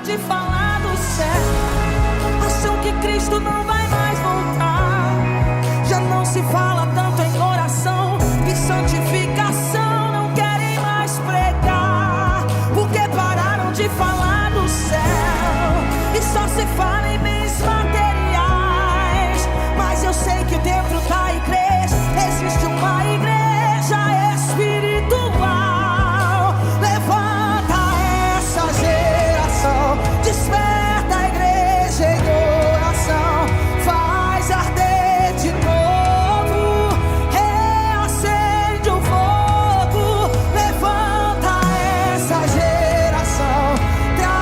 de falar do céu. Acham que Cristo não vai mais voltar. Já não se fala tanto em oração e santificação. Não querem mais pregar, porque pararam de falar do céu e só se fala em bens materiais. Mas eu sei que dentro da igreja existe uma igreja espiritual. Levanta essa geração, desperta a igreja em oração, faz arder de novo, reacende o fogo. Levanta essa geração, traz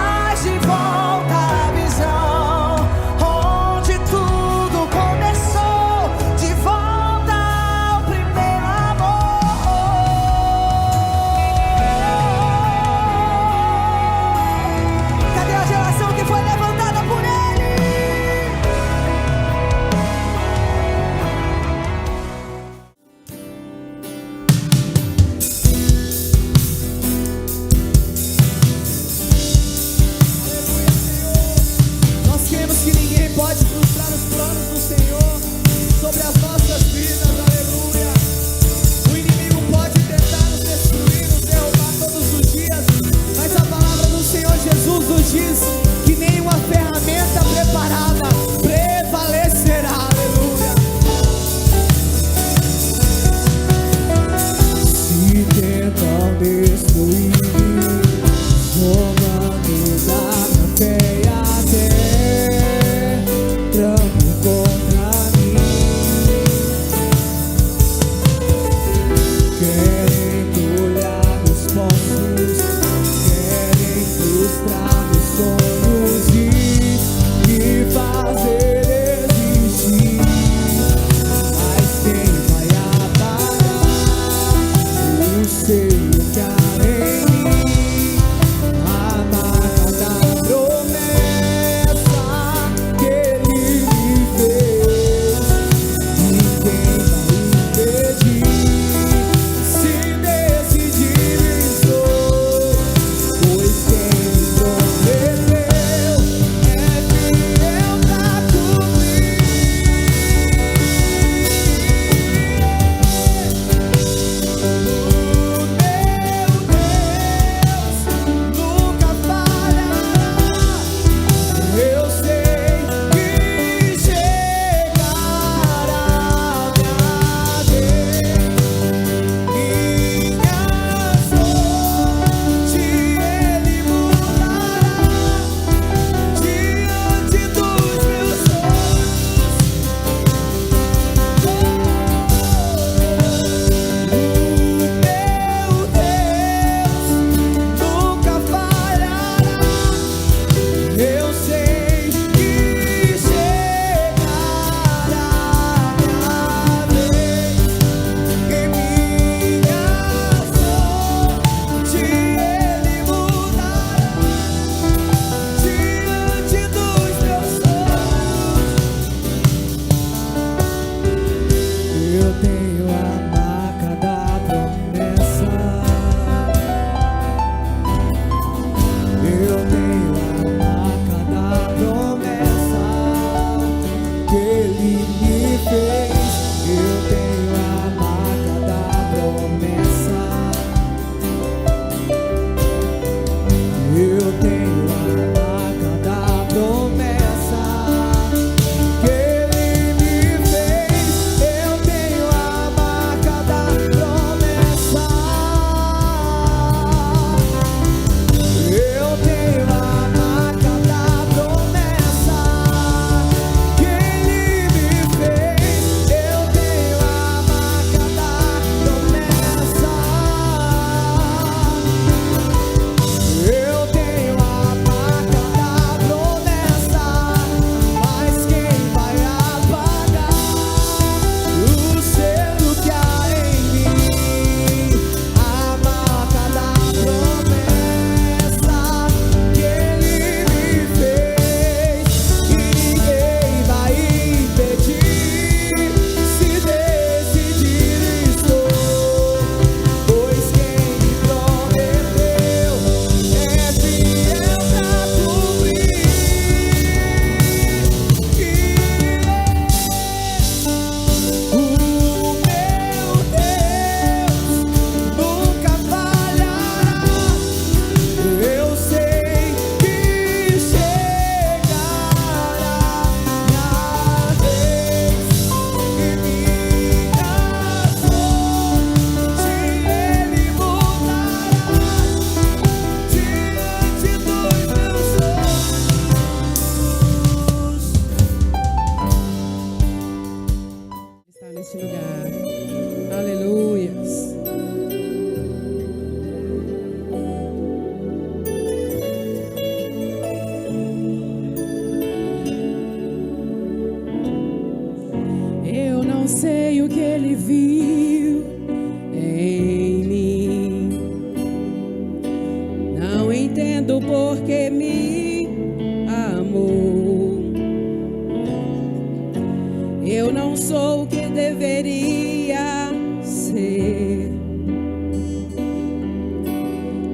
sou o que deveria ser.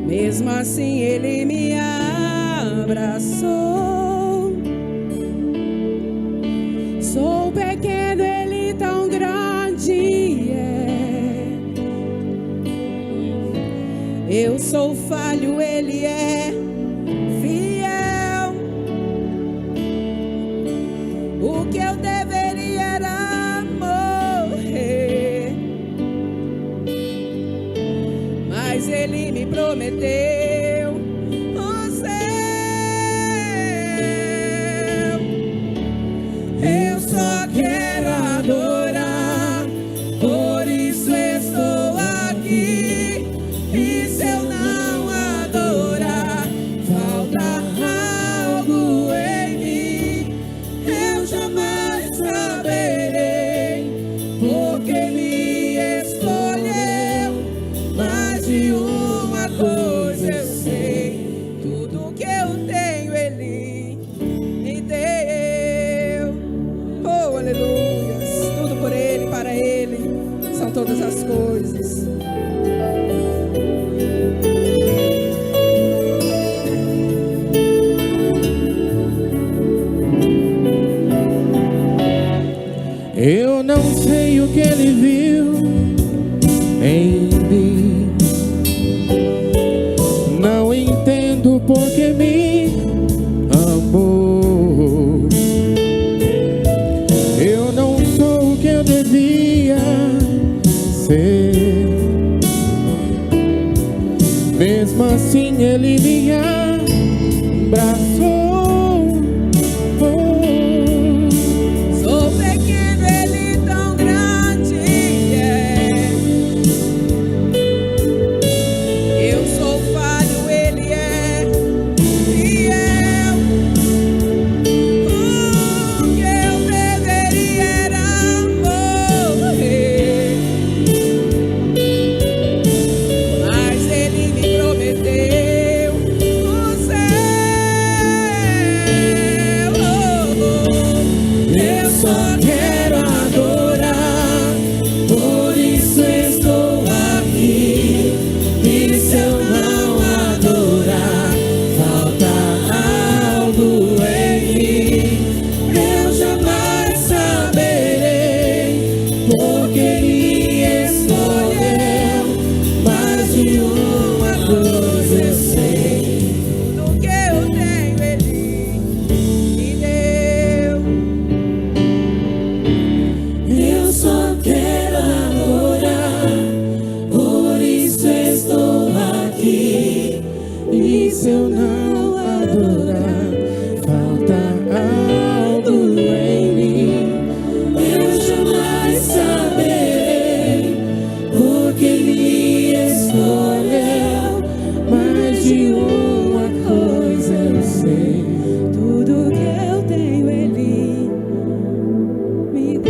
Mesmo assim Ele me abraçou. Sou pequeno, Ele tão grande é. Eu sou falho, Ele é fiel. O que eu deveria era morrer, mas Ele me prometeu o céu. Eu só quero adorar, por isso estou aqui. E se eu não adorar, falta algo em mim. Eu jamais saberei, porque me escolheu. Mais de uma coisa eu sei, tudo que eu tenho Ele me deu. Oh, aleluia! Tudo por Ele, para Ele são todas as coisas. Eu não sei o que Ele viu em mim, não entendo porque me amou. Eu não sou o que eu devia ser, mesmo assim Ele me abraçou. Sou pequeno, Ele tão grande é. Eu sou falho, Ele é fiel. O que eu deveria era morrer, mas Ele me prometeu o céu. Eu só quero adorar, por isso estou aqui. E se eu não adorar, falta algo em mim. Eu jamais saberei, porque me escolheu. Mais de uma coisa eu sei, tudo que eu tenho Ele me deu. Eu só quero adorar, por isso estou aqui. E se eu não adorar, falta algo em mim. Eu jamais saberei, porque me escolheu. Mais de uma coisa eu sei, Tudo que eu tenho Ele me deu.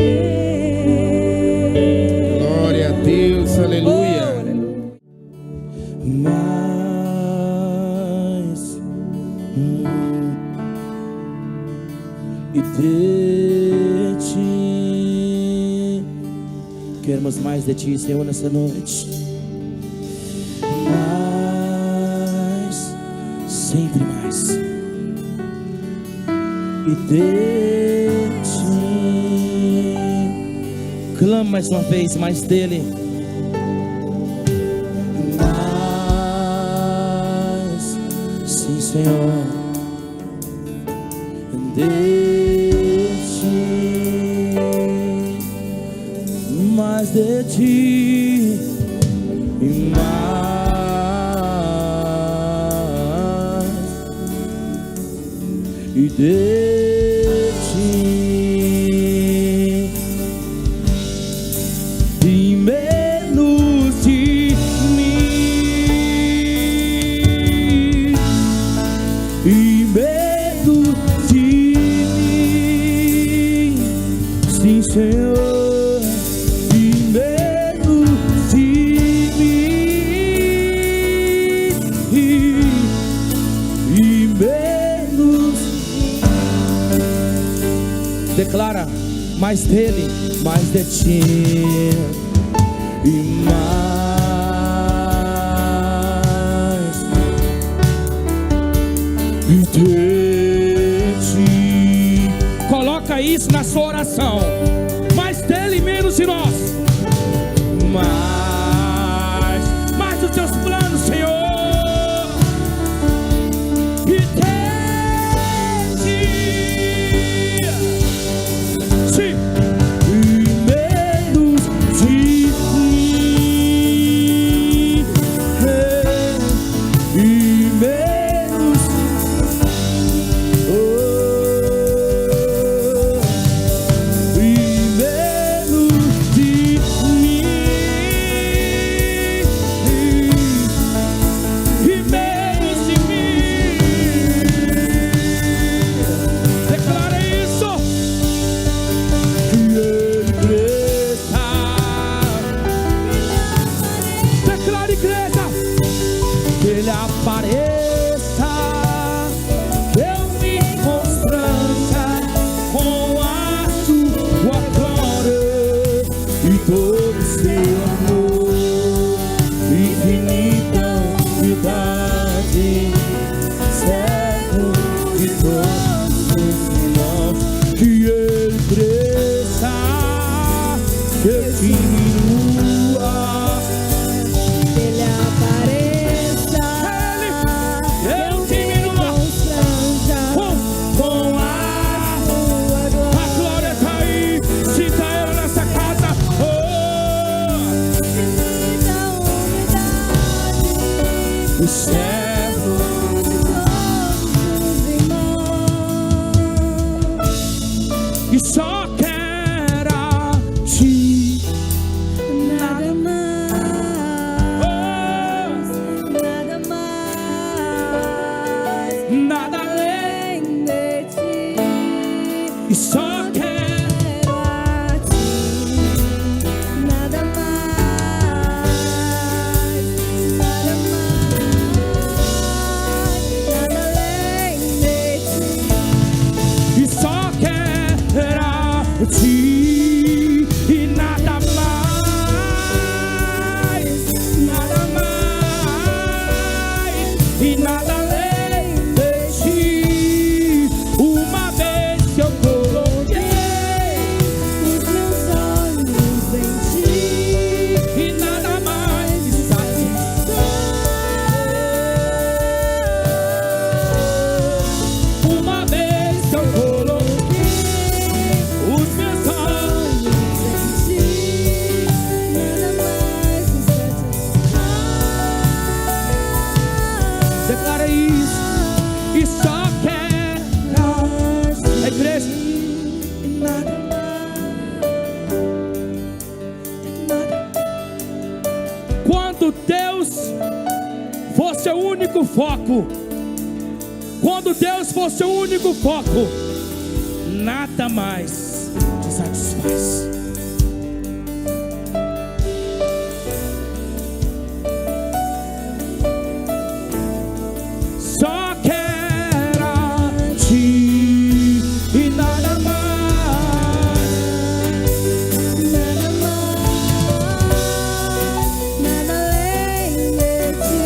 glória a Deus, Oh, aleluia. aleluia. Mais e de ti, queremos mais de ti, Senhor, nessa noite. Mais, sempre mais. E de ti, clama mais uma vez, mais dele. Mais, sim, Senhor, de ti, mais de ti, e mais, e de ti, e menos de mim, e menos de mim, sim, Senhor, e menos de mim, e menos. Declara mais dele. mais de ti e mais de ti. Coloca isso na sua oração. Mais dele e menos de nós. Mais dos teus planos, Senhor. E sim. E menos de mim. E menos. Oh, e menos de mim. E menos de mim. Declara isso. Que ele cresça. Declara, igreja. Que ele apareça. Que eu me constranja com a sua glória e todo seu amor, infinita unidade, servo de todos os irmãos. Que ele cresça, que eu diminua. Ele apareça, Eu diminua. constranja Com a sua glória. glória tá aí. Sinta ela nessa casa. Oh, Infinita unidade, o servo. de todos os irmãos. E só quero a ti. Nada mais, Oh, nada mais, nada além. além de ti. E só quero. Quero a ti, nada mais, nada além de ti. E só quero a ti. E nada mais. Nada mais. E nada além de ti. Uma vez que eu coloquei. Os meus olhos em ti, E nada mais me satisfaz. Uma vez que eu coloquei os meus olhos. em ti, nada mais me satisfaz. Declara isso. E só quero a igreja. Nada mais, Quando Deus fosse o único foco, quando Deus fosse o único foco, nada mais te satisfaz. Só quero a ti e nada mais. nada além de ti.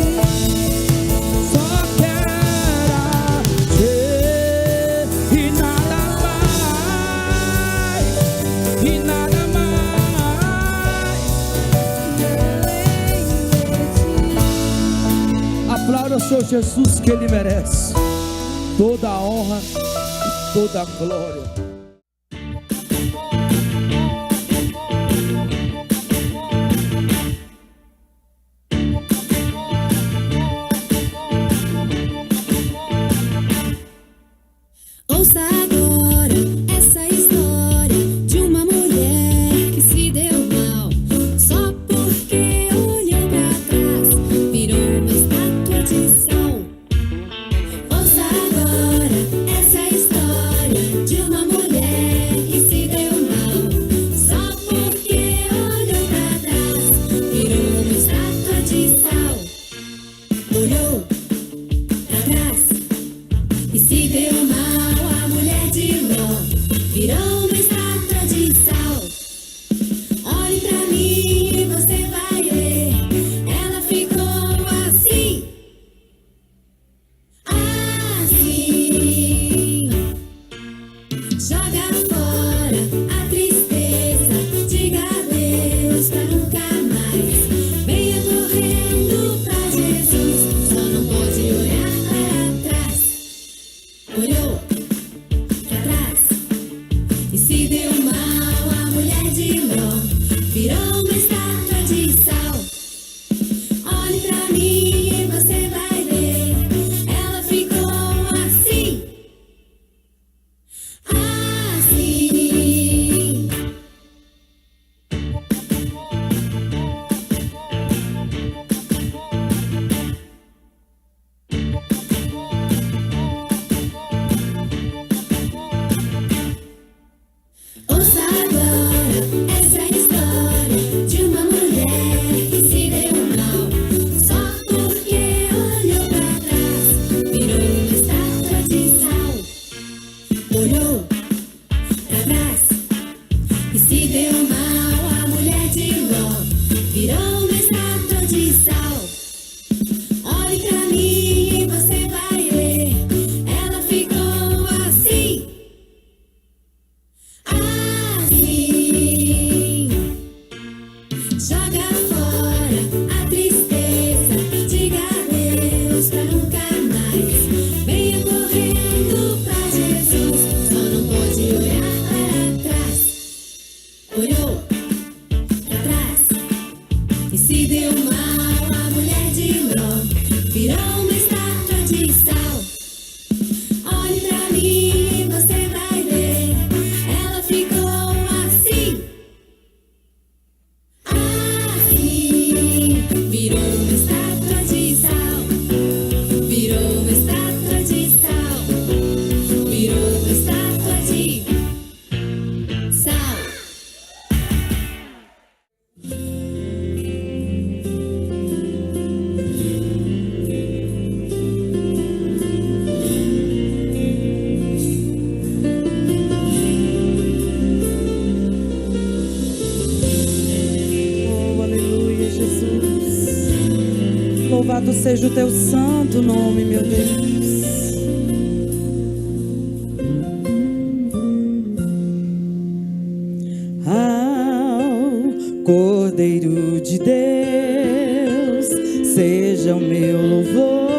Só quero a ti e nada mais. E nada mais. Aplauda o Senhor Jesus, que Ele merece toda a honra e toda a glória. Ouça agora essa história de uma mulher que se deu mal só porque olhou pra trás, virou uma estátua de sal. Ouça agora essa história de uma mulher que se deu mal só porque olhou pra trás, virou uma estátua de sal. Olhou pra trás e se deu mal a mulher. seja o teu santo nome, meu Deus. Ao Cordeiro de Deus seja o meu louvor,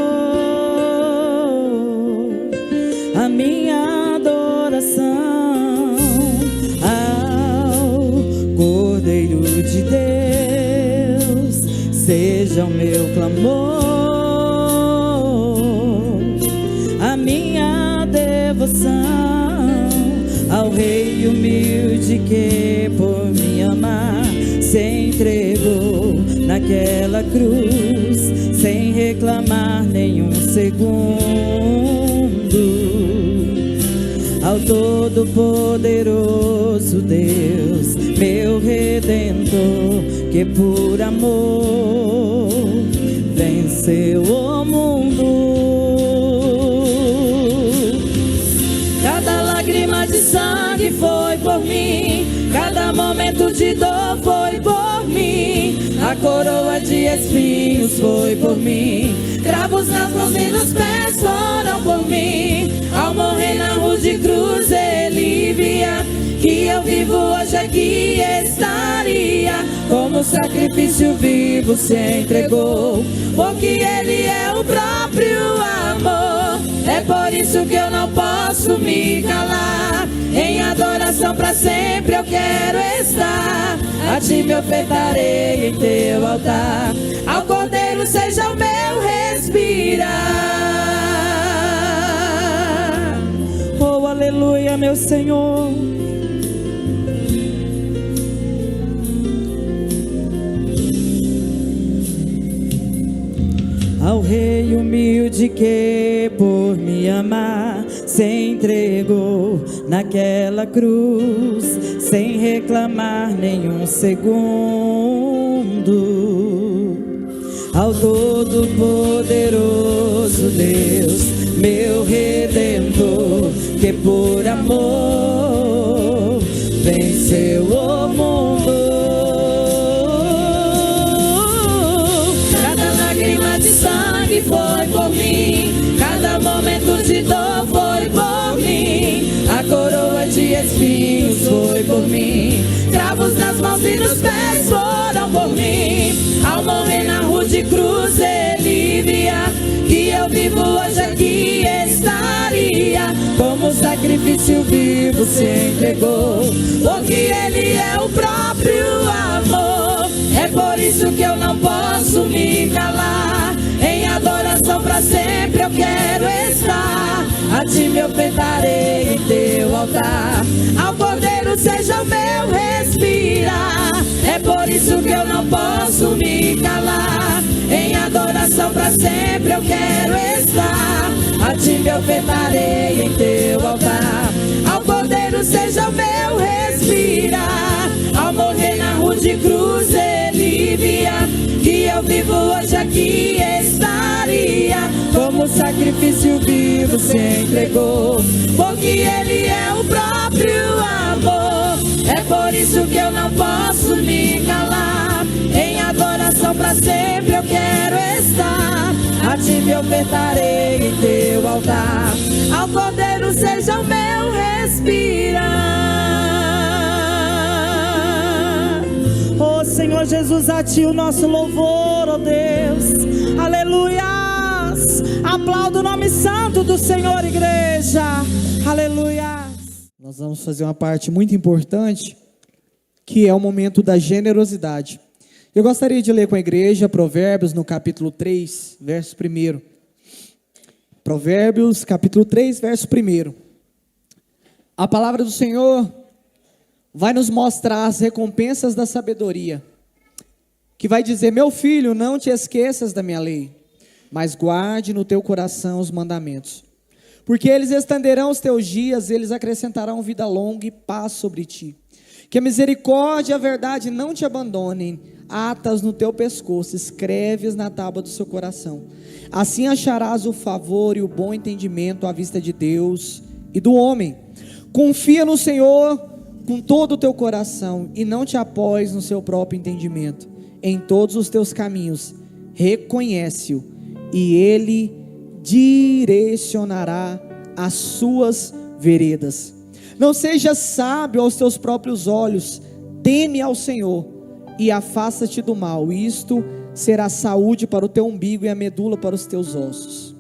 a minha adoração. Ao Cordeiro de Deus seja o meu clamor, a minha devoção. Ao Rei humilde que por me amar se entregou naquela cruz, sem reclamar nenhum segundo. Ao Todo-Poderoso Deus, meu Redentor, que por amor venceu o mundo. Cada lágrima de sangue foi por mim, cada momento de dor foi por mim, a coroa de espinhos foi por mim, cravos nas mãos e nos pés foram por mim. Ao morrer na rude cruz ele via que eu vivo hoje aqui estaria, como sacrifício vivo se entregou, porque ele é o próprio amor. É por isso que eu não posso me calar, em adoração pra sempre eu quero estar, a ti me ofertarei em teu altar, ao Cordeiro seja o meu respirar. Oh, aleluia, meu Senhor. Ao Rei humilde que por me amar se entregou naquela cruz, sem reclamar nenhum segundo. Ao Todo-Poderoso Deus, meu Redentor, que por amor venceu o mundo. Sangue foi por mim, cada momento de dor foi por mim, a coroa de espinhos foi por mim, cravos nas mãos e nos pés foram por mim. Ao morrer na rude cruz ele via que eu vivo hoje aqui estaria, como sacrifício vivo se entregou, porque ele é o próprio amor. É por isso que eu não posso me calar, em adoração pra sempre eu quero estar, a ti me ofertarei em teu altar, ao Cordeiro seja o meu respirar. É por isso que eu não posso me calar, em adoração pra sempre eu quero estar, a ti me ofertarei em teu altar, ao Cordeiro seja o meu respirar. Ao morrer na rude cruz ele via que eu vivo hoje aqui estaria, como sacrifício vivo se entregou, porque ele é o próprio amor. É por isso que eu não posso me calar, em adoração pra sempre eu quero estar, a ti me ofertarei em teu altar, ao Cordeiro seja o meu respirar. Oh Senhor Jesus, a ti o nosso louvor, oh Deus, aleluias. Aplauda o nome santo do Senhor, igreja, aleluia. Nós vamos fazer uma parte muito importante, que é o momento da generosidade. Eu gostaria de ler com a igreja Provérbios no capítulo 3, verso 1. Provérbios, capítulo 3, verso 1. A palavra do Senhor vai nos mostrar as recompensas da sabedoria, que vai dizer: meu filho, não te esqueças da minha lei, mas guarde no teu coração os mandamentos, porque eles estenderão os teus dias, eles acrescentarão vida longa e paz sobre ti. Que a misericórdia e a verdade não te abandonem, atas no teu pescoço, escreves na tábua do seu coração. Assim acharás o favor e o bom entendimento à vista de Deus e do homem. Confia no Senhor com todo o teu coração e não te apoies no seu próprio entendimento. Em todos os teus caminhos reconhece-o e Ele direcionará as suas veredas. Não seja sábio aos teus próprios olhos, teme ao Senhor e afasta-te do mal. Isto será saúde para o teu umbigo e a medula para os teus ossos.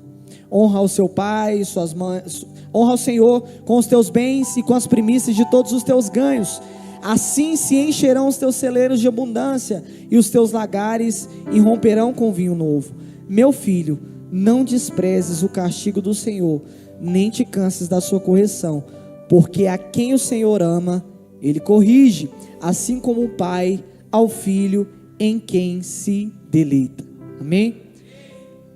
Honra ao seu pai e suas mães, honra ao Senhor com os teus bens e com as primícias de todos os teus ganhos. Assim se encherão os teus celeiros de abundância e os teus lagares irromperão com vinho novo. Meu filho, não desprezes o castigo do Senhor, nem te canses da sua correção, porque a quem o Senhor ama, Ele corrige, assim como o pai ao filho em quem se deleita. Amém?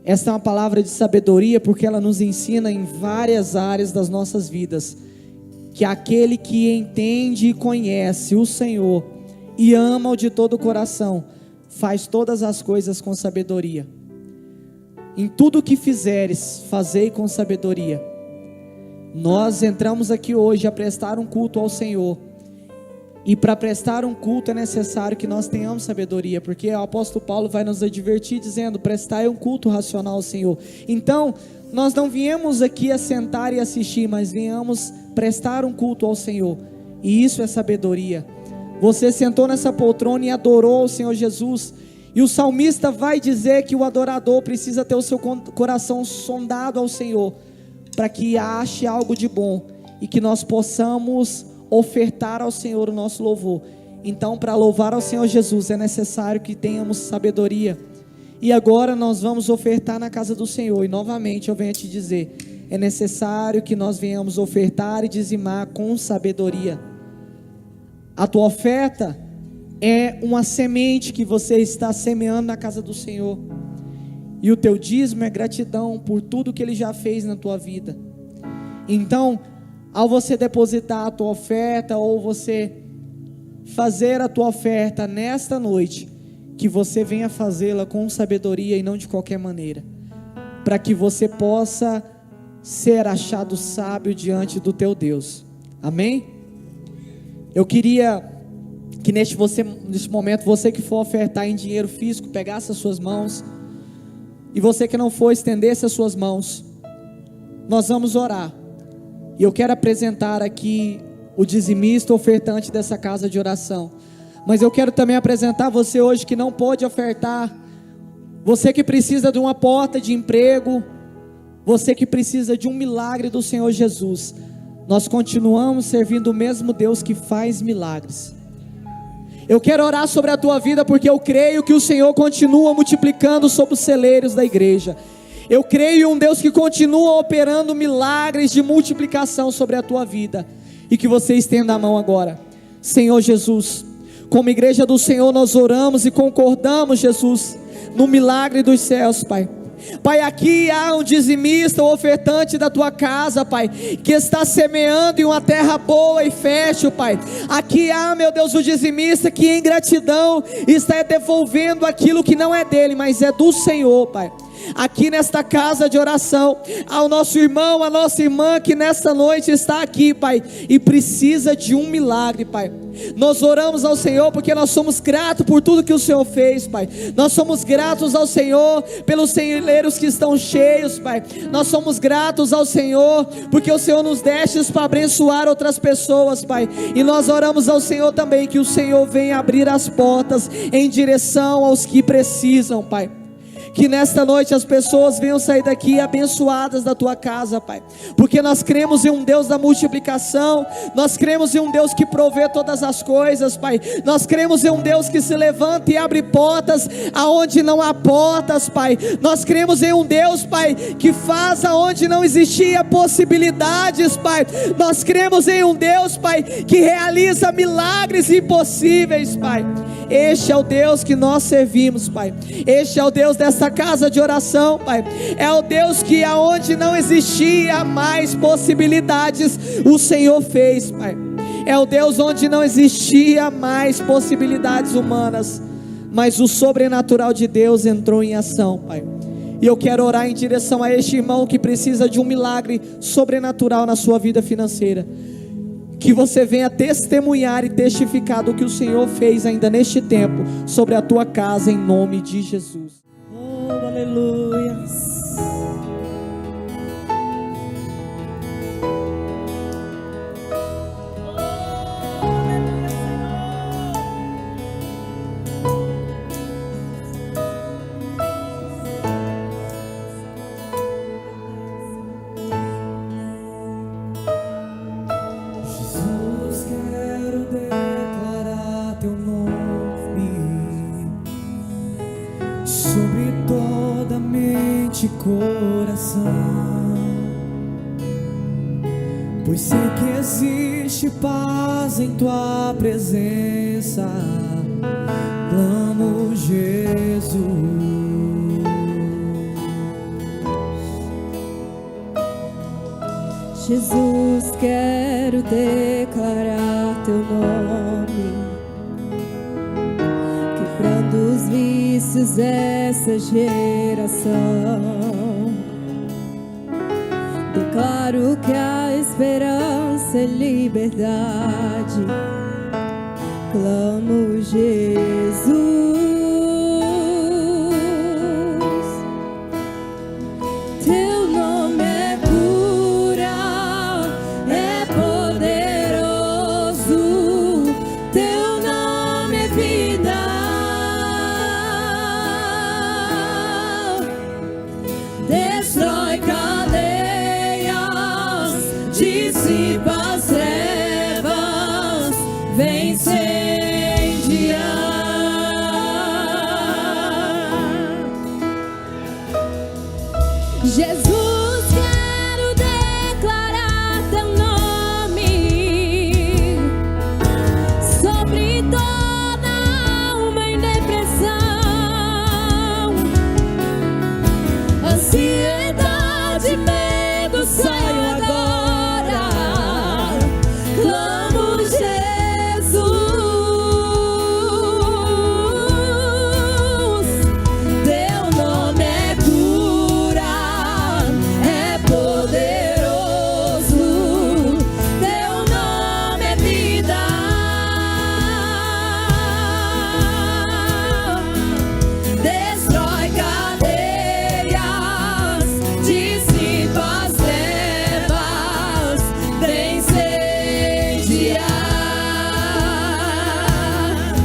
Esta é uma palavra de sabedoria, porque ela nos ensina em várias áreas das nossas vidas, que aquele que entende e conhece o Senhor, e ama-o de todo o coração, faz todas as coisas com sabedoria. Em tudo o que fizeres, fazei com sabedoria. Nós entramos aqui hoje a prestar um culto ao Senhor, e para prestar um culto é necessário que nós tenhamos sabedoria, porque o apóstolo Paulo vai nos advertir dizendo: prestai um culto racional ao Senhor. Então, nós não viemos aqui a sentar e assistir, mas viemos prestar um culto ao Senhor, e isso é sabedoria. Você sentou nessa poltrona e adorou o Senhor Jesus, e o salmista vai dizer que o adorador precisa ter o seu coração sondado ao Senhor, para que ache algo de bom, e que nós possamos ofertar ao Senhor o nosso louvor. Então, para louvar ao Senhor Jesus, é necessário que tenhamos sabedoria. E agora nós vamos ofertar na casa do Senhor, e novamente eu venho a te dizer, é necessário que nós venhamos ofertar e dizimar com sabedoria. A tua oferta é uma semente que você está semeando na casa do Senhor, e o teu dízimo é gratidão por tudo que Ele já fez na tua vida. Então, ao você depositar a tua oferta, ou você fazer a tua oferta nesta noite, que você venha fazê-la com sabedoria e não de qualquer maneira, para que você possa ser achado sábio diante do teu Deus. Amém? Eu queria que neste momento, você que for ofertar em dinheiro físico, pegasse as suas mãos, e você que não for, estendesse as suas mãos. Nós vamos orar, e eu quero apresentar aqui o dizimista ofertante dessa casa de oração, mas eu quero também apresentar você hoje que não pode ofertar, você que precisa de uma porta de emprego, você que precisa de um milagre do Senhor Jesus. Nós continuamos servindo o mesmo Deus que faz milagres. Eu quero orar sobre a tua vida, porque eu creio que o Senhor continua multiplicando sobre os celeiros da igreja. Eu creio em um Deus que continua operando milagres de multiplicação sobre a tua vida. E que você estenda a mão agora. Senhor Jesus, como igreja do Senhor, nós oramos e concordamos, Jesus, no milagre dos céus, Pai. Pai, aqui há um dizimista, um ofertante da tua casa, Pai, que está semeando em uma terra boa e fértil, Pai. Aqui há, meu Deus, o dizimista que em gratidão está devolvendo aquilo que não é dele, mas é do Senhor, Pai. Aqui nesta casa de oração, ao nosso irmão, a nossa irmã que nesta noite está aqui, Pai, e precisa de um milagre, Pai. Nós oramos ao Senhor porque nós somos gratos por tudo que o Senhor fez, Pai. Nós somos gratos ao Senhor pelos celeiros que estão cheios, Pai. Nós somos gratos ao Senhor porque o Senhor nos deixa para abençoar outras pessoas, Pai. E nós oramos ao Senhor também que o Senhor venha abrir as portas em direção aos que precisam, Pai. Que nesta noite as pessoas venham sair daqui abençoadas da tua casa, Pai, porque nós cremos em um Deus da multiplicação, nós cremos em um Deus que provê todas as coisas, Pai. Nós cremos em um Deus que se levanta e abre portas aonde não há portas, Pai. Nós cremos em um Deus, Pai, que faz aonde não existia possibilidades, Pai. Nós cremos em um Deus, Pai, que realiza milagres impossíveis, Pai. Este é o Deus que nós servimos, Pai. Este é o Deus desta casa de oração, Pai. É o Deus que aonde não existia mais possibilidades, o Senhor fez, Pai. É o Deus onde não existia mais possibilidades humanas, mas o sobrenatural de Deus entrou em ação, Pai. E eu quero orar em direção a este irmão que precisa de um milagre sobrenatural na sua vida financeira. Que você venha testemunhar e testificar do que o Senhor fez ainda neste tempo sobre a tua casa, em nome de Jesus. Oh, aleluia. coração, pois sei que existe paz em tua presença. Clamo Jesus. Jesus, quero declarar teu nome, quebrando os vícios dessa geração. Declaro que há esperança e liberdade. Clamo Jesus. Teu nome é cura, é poderoso. Teu nome é vida. Destrói cadeias, dissipa as trevas, vence. Jesus, quero declarar teu nome sobre toda alma em depressão, ansiedade, medo, saiam agora. Clamo Jesus, teu nome é cura, poderoso, teu nome é vida. Destrói cadeias, dissipa as trevas, incendiar.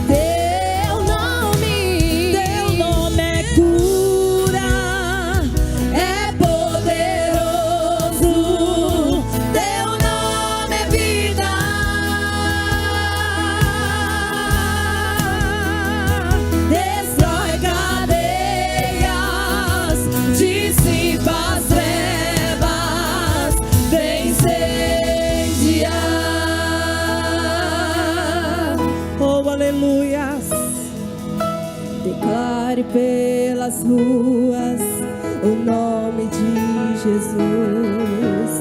Teu nome é cura, é poderoso. Teu nome é vida. Destrói cadeias, dissipa as trevas, vem incendiar. Oh, aleluias. Declare pelas ruas o nome de Jesus.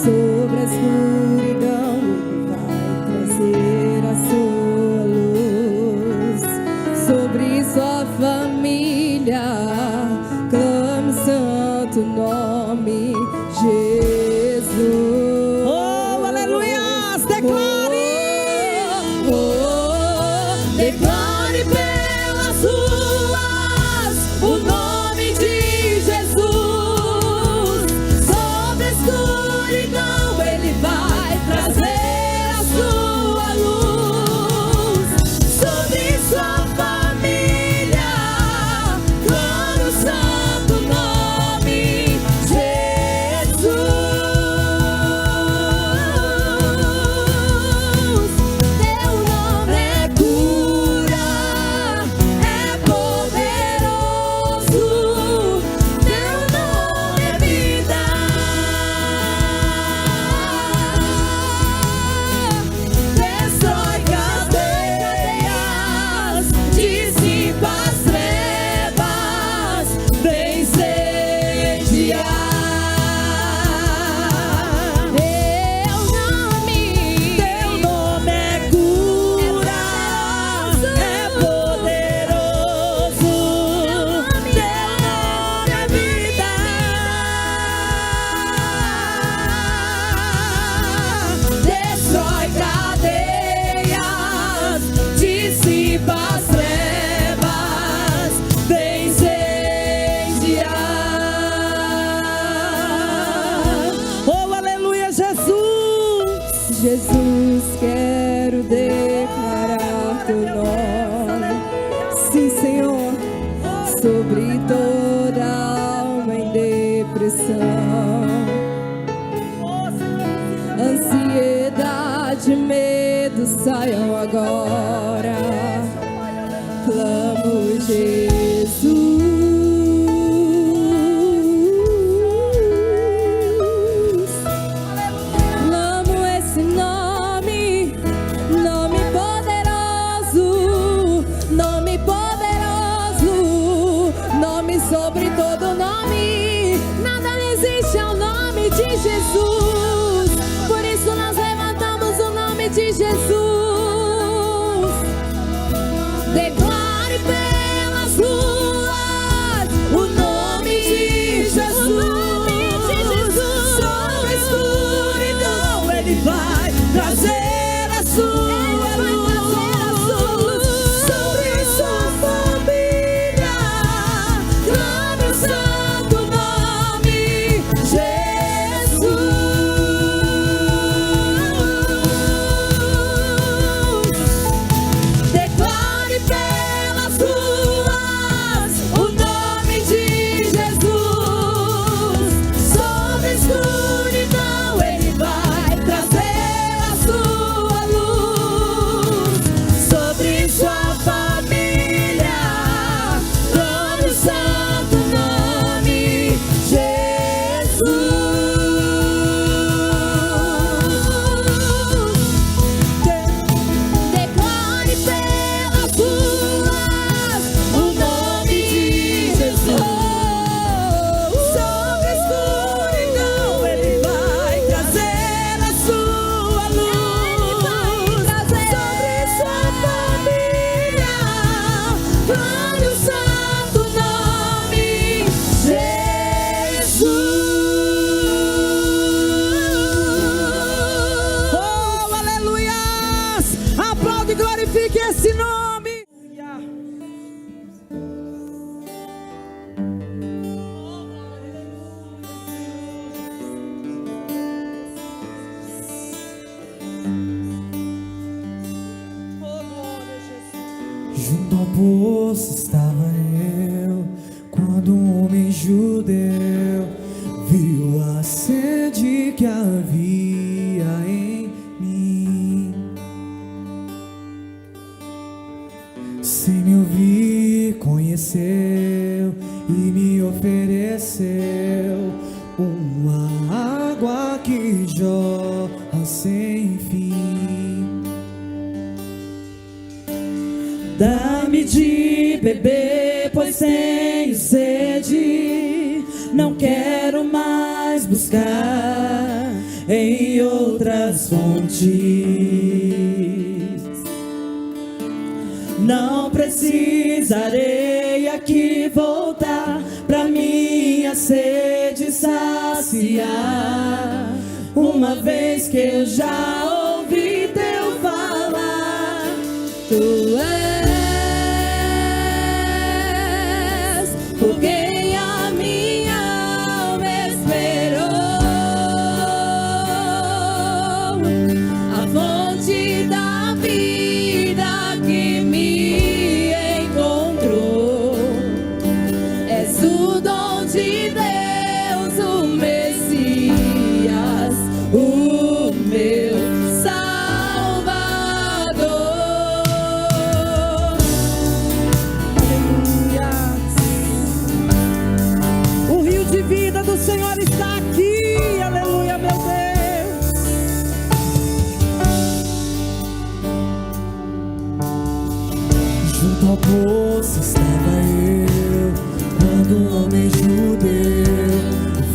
Sobre a escuridão Ele vai trazer a sua luz. Sobre sua família clame o santo nome Jesus. Oh, aleluias. Declare. Declare pelas ruas o nome de Jesus. Sobre a escuridão Ele vai trazer a sua luz. Sobre sua família clame o santo nome Jesus. Teu nome é cura, é poderoso. Teu nome é vida. Destrói cadeias, dissipa as trevas, vem incendiar. Teu nome é cura, é poderoso. Teu nome é vida. Destrói cadeias, dissipa as trevas, vem incendiar. Oh, aleluia, Jesus. Jesus, quero declarar teu nome. Sim, Senhor, sobre toda alma em depressão, ansiedade, medo, saiam agora. Clamo Jesus. Ele vai trazer a sua luz sobre sua família. Clame o santo nome Jesus. Declare pelas ruas o nome de Jesus. Sobre a escuridão Ele vai trazer a sua luz. Sobre sua família, clame o santo nome Jesus. Declare pelas ruas o nome de Jesus. Sobre a escuridão Ele vai trazer a sua luz. Sobre sua família, clame o santo nome Jesus. Oh, aleluias! Aplaude e glorifique esse nome. Junto ao poço estava eu, quando um homem judeu viu a sede que havia em mim. Sem me ouvir, conheceu e me ofereceu uma água que jorra sem fim. Dá-me de beber, pois tenho sede. Não quero mais buscar em outras fontes. Não precisarei aqui voltar pra minha sede saciar, uma vez que eu já ouvi teu falar. Tu és por quem a minha alma esperou, a fonte da vida que me encontrou. És o dom de Deus, o Messias, o meu Salvador. Aleluia. O rio de vida do Senhor está aqui. Aleluia, meu Deus. Junto ao poço estava eu, quando um homem judeu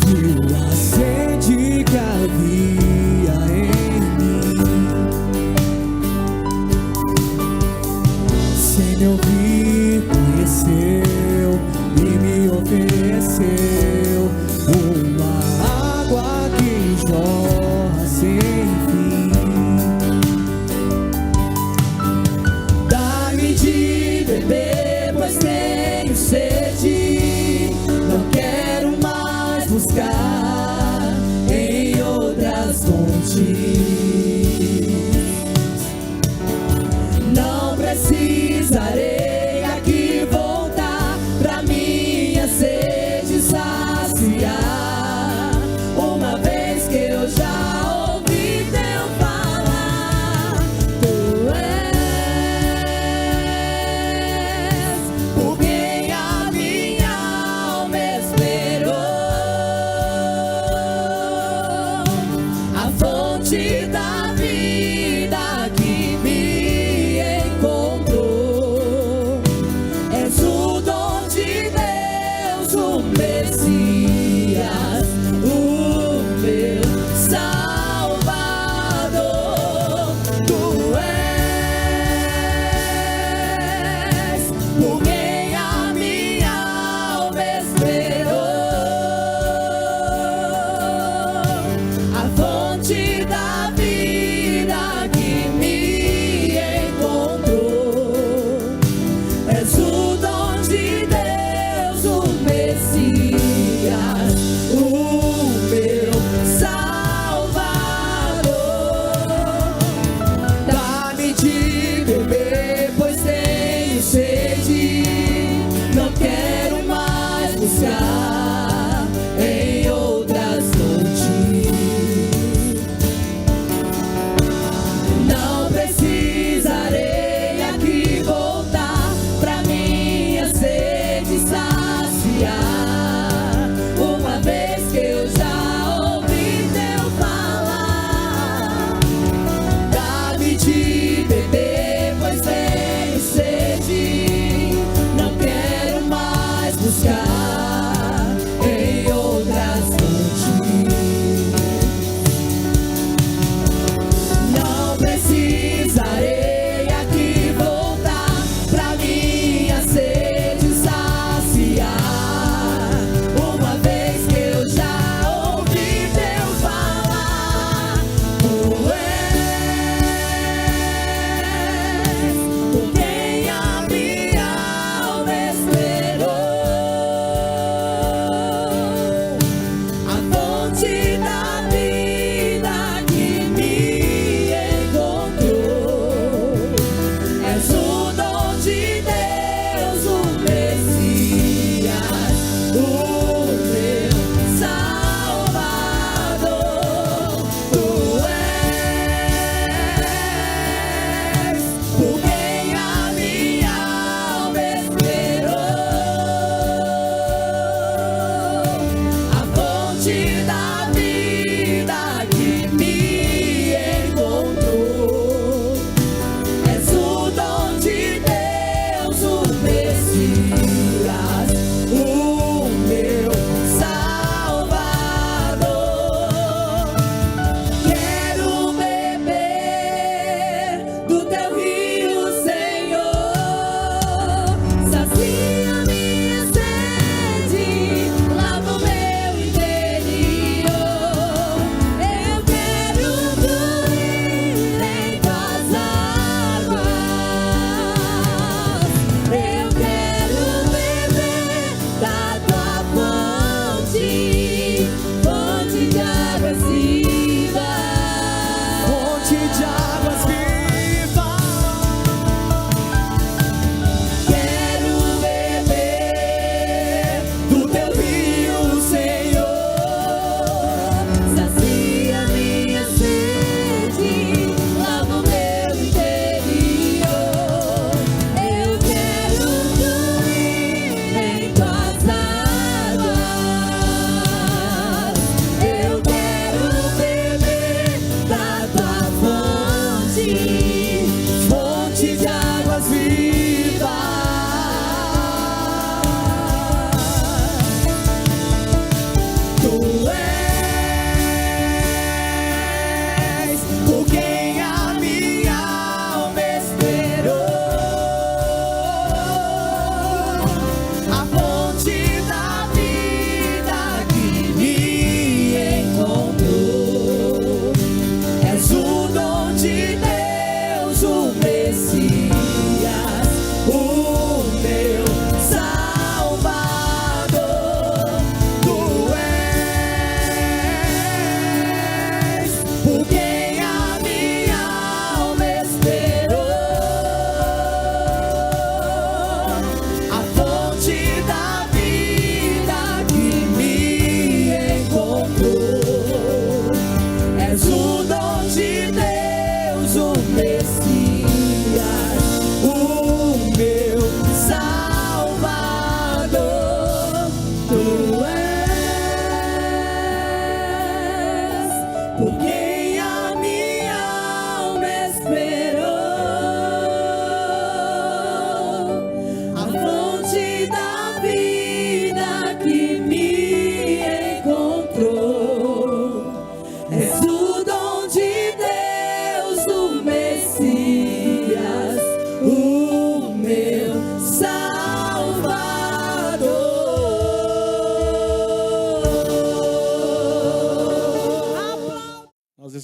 viu a sede que havia em mim. Sem me ouvir, conheceu e me ofereceu uma água que jorra sem fim. Dá-me de beber, pois tenho sede. Não quero mais buscar em outras fontes. Não precisarei aqui voltar pra minha sede saciar, uma vez que eu já ouvi teu falar. Tu és por quem a minha alma esperou, a fonte da vida que me encontrou. És o dom de Deus, o Messias, o meu Salvador. Tu és por quem a minha alma esperou, a fonte da vida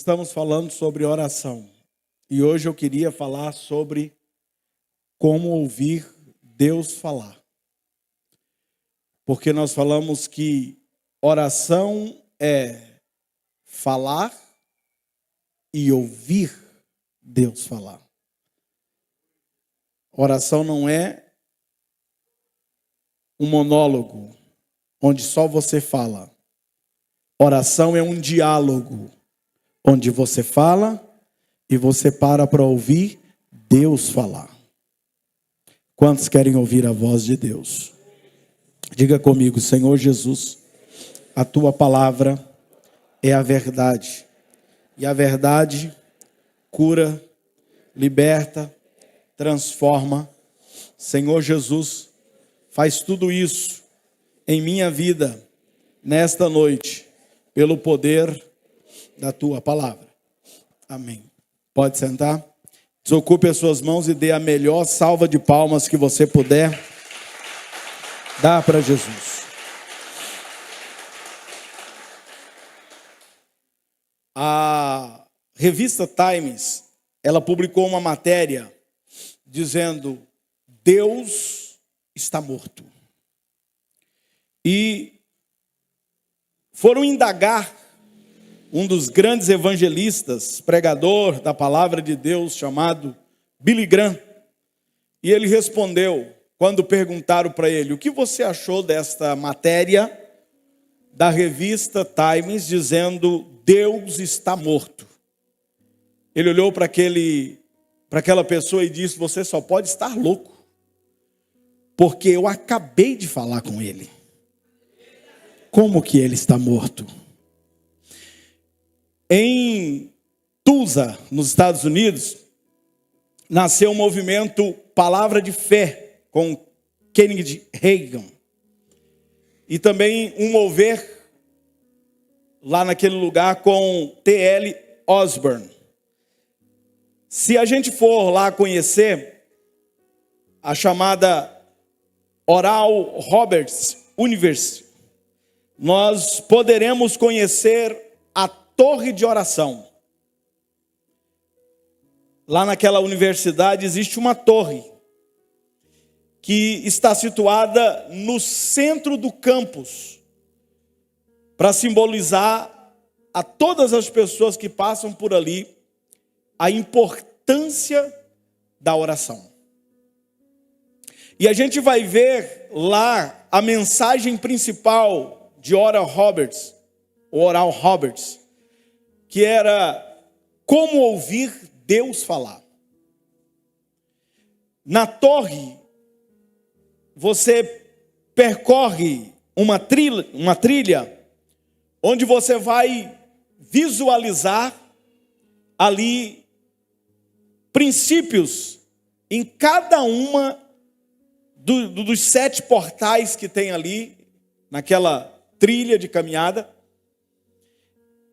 estamos falando sobre oração. E hoje eu queria falar sobre como ouvir Deus falar. Porque nós falamos que oração é falar e ouvir Deus falar. Oração não é um monólogo onde só você fala. Oração é um diálogo onde você fala e você para ouvir Deus falar. Quantos querem ouvir a voz de Deus? Diga comigo: Senhor Jesus, a tua palavra é a verdade. E a verdade cura, liberta, transforma. Senhor Jesus, faz tudo isso em minha vida, nesta noite, pelo poder da tua palavra. Amém. Pode sentar? Desocupe as suas mãos e dê a melhor salva de palmas que você puder. Dá para Jesus. A revista Times, ela publicou uma matéria dizendo: Deus está morto. E foram indagar um dos grandes evangelistas, pregador da palavra de Deus, chamado Billy Graham. E ele respondeu, quando perguntaram para ele: o que você achou desta matéria da revista Times dizendo Deus está morto? Ele olhou para aquela pessoa e disse: você só pode estar louco, porque eu acabei de falar com ele. Como que ele está morto? Em Tulsa, nos Estados Unidos, nasceu o movimento Palavra de Fé, com Kennedy Reagan. E também um mover lá naquele lugar com T.L. Osborne. Se a gente for lá conhecer a chamada Oral Roberts University, nós poderemos conhecer a torre de oração. Lá naquela universidade existe uma torre que está situada no centro do campus, para simbolizar a todas as pessoas que passam por ali a importância da oração. E a gente vai ver lá a mensagem principal de Oral Roberts, que era como ouvir Deus falar. Na torre, você percorre uma trilha onde você vai visualizar ali princípios em cada uma dos 7 portais que tem ali naquela trilha de caminhada.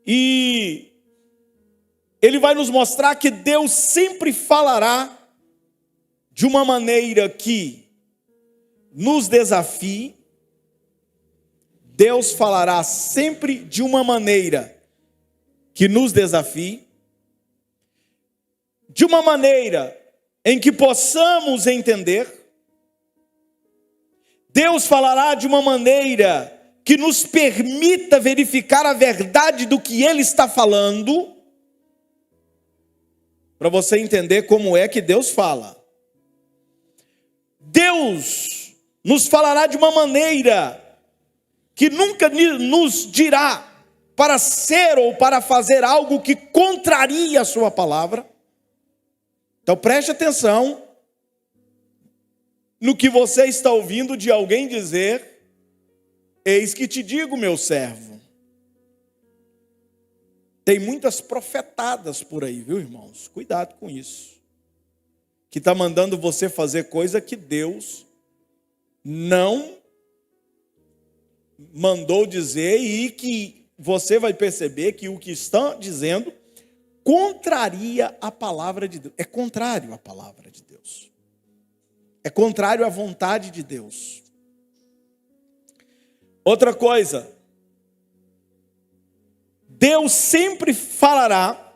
E ele vai nos mostrar que Deus sempre falará de uma maneira que nos desafie. Deus falará sempre de uma maneira que nos desafie, de uma maneira em que possamos entender. Deus falará de uma maneira que nos permita verificar a verdade do que Ele está falando, para você entender como é que Deus fala. Deus nos falará de uma maneira que nunca nos dirá para ser ou para fazer algo que contraria a sua palavra. Então preste atenção no que você está ouvindo de alguém dizer: eis que te digo, meu servo. Tem muitas profetadas por aí, viu, irmãos? Cuidado com isso. Que está mandando você fazer coisa que Deus não mandou dizer, e que você vai perceber que o que estão dizendo contraria a palavra de Deus. É contrário à palavra de Deus. É contrário à vontade de Deus. Outra coisa, Deus sempre falará,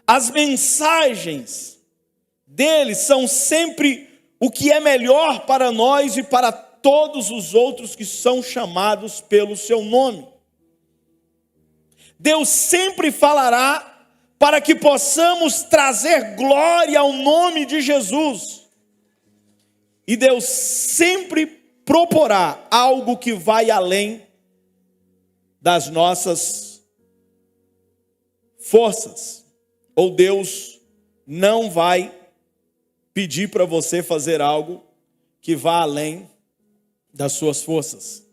as mensagens dele são sempre o que é melhor para nós e para todos os outros que são chamados pelo seu nome. Deus sempre falará para que possamos trazer glória ao nome de Jesus. E Deus sempre proporá algo que vai além das nossas forças. Ou Deus não vai pedir para você fazer algo que vá além das suas forças.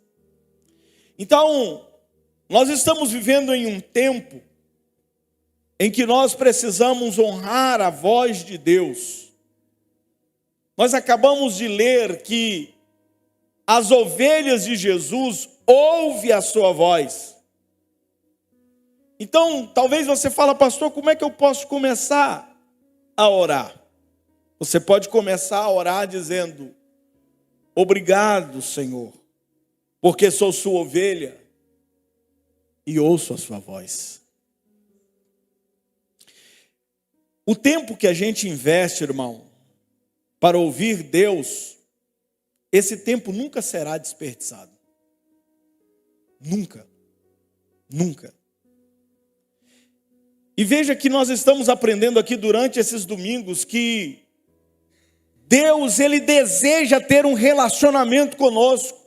Então, nós estamos vivendo em um tempo em que nós precisamos honrar a voz de Deus. Nós acabamos de ler que as ovelhas de Jesus ouvem a sua voz. Então, talvez você fale, pastor, como é que eu posso começar a orar? Você pode começar a orar dizendo, obrigado, Senhor, porque sou sua ovelha e ouço a sua voz. O tempo que a gente investe, irmão, para ouvir Deus, esse tempo nunca será desperdiçado. Nunca. Nunca. E veja que nós estamos aprendendo aqui durante esses domingos que Deus, Ele deseja ter um relacionamento conosco.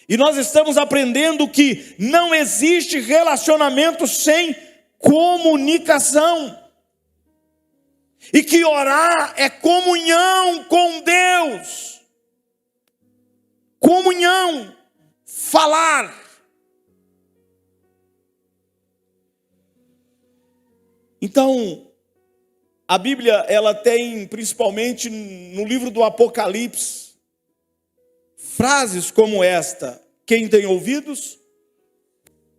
E nós estamos aprendendo que não existe relacionamento sem comunicação. E que orar é comunhão com Deus. Comunhão, falar. Então, a Bíblia, ela tem, principalmente no livro do Apocalipse, frases como esta: quem tem ouvidos,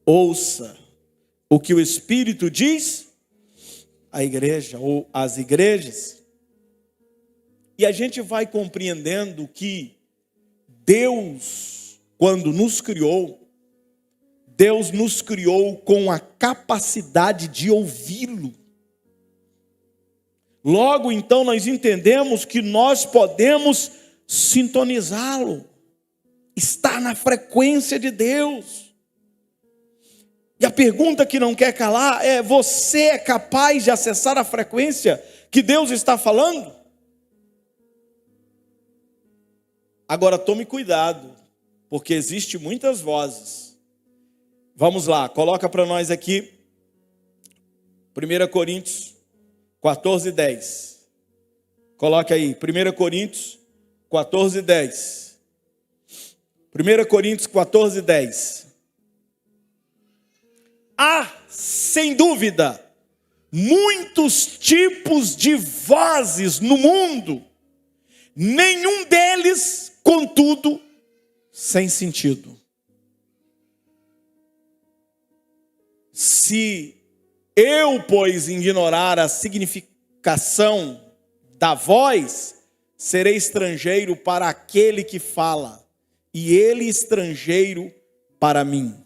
ouça o que o Espírito diz à igreja ou às igrejas. E a gente vai compreendendo que Deus, quando nos criou, Deus nos criou com a capacidade de ouvi-lo. Logo, então, nós entendemos que nós podemos sintonizá-lo, estar na frequência de Deus. E a pergunta que não quer calar é: você é capaz de acessar a frequência que Deus está falando? Agora tome cuidado, porque existem muitas vozes. Vamos lá, coloca para nós aqui 1 Coríntios 14:10. Coloca aí, 1 Coríntios 14:10. 1 Coríntios 14:10. Há, sem dúvida, muitos tipos de vozes no mundo, nenhum deles, contudo, sem sentido. Se eu, pois, ignorar a significação da voz, serei estrangeiro para aquele que fala, e ele estrangeiro para mim.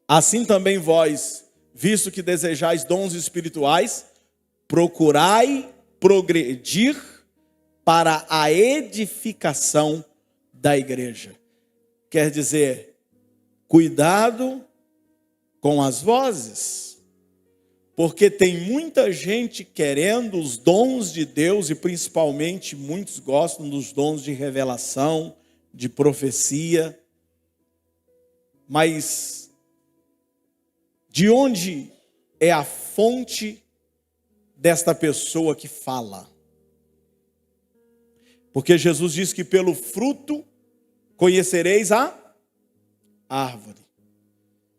Assim também vós, visto que desejais dons espirituais, procurai progredir para a edificação da igreja. Quer dizer, cuidado com as vozes, porque tem muita gente querendo os dons de Deus, e principalmente muitos gostam dos dons de revelação, de profecia, mas de onde é a fonte desta pessoa que fala? Porque Jesus diz que pelo fruto conhecereis a árvore.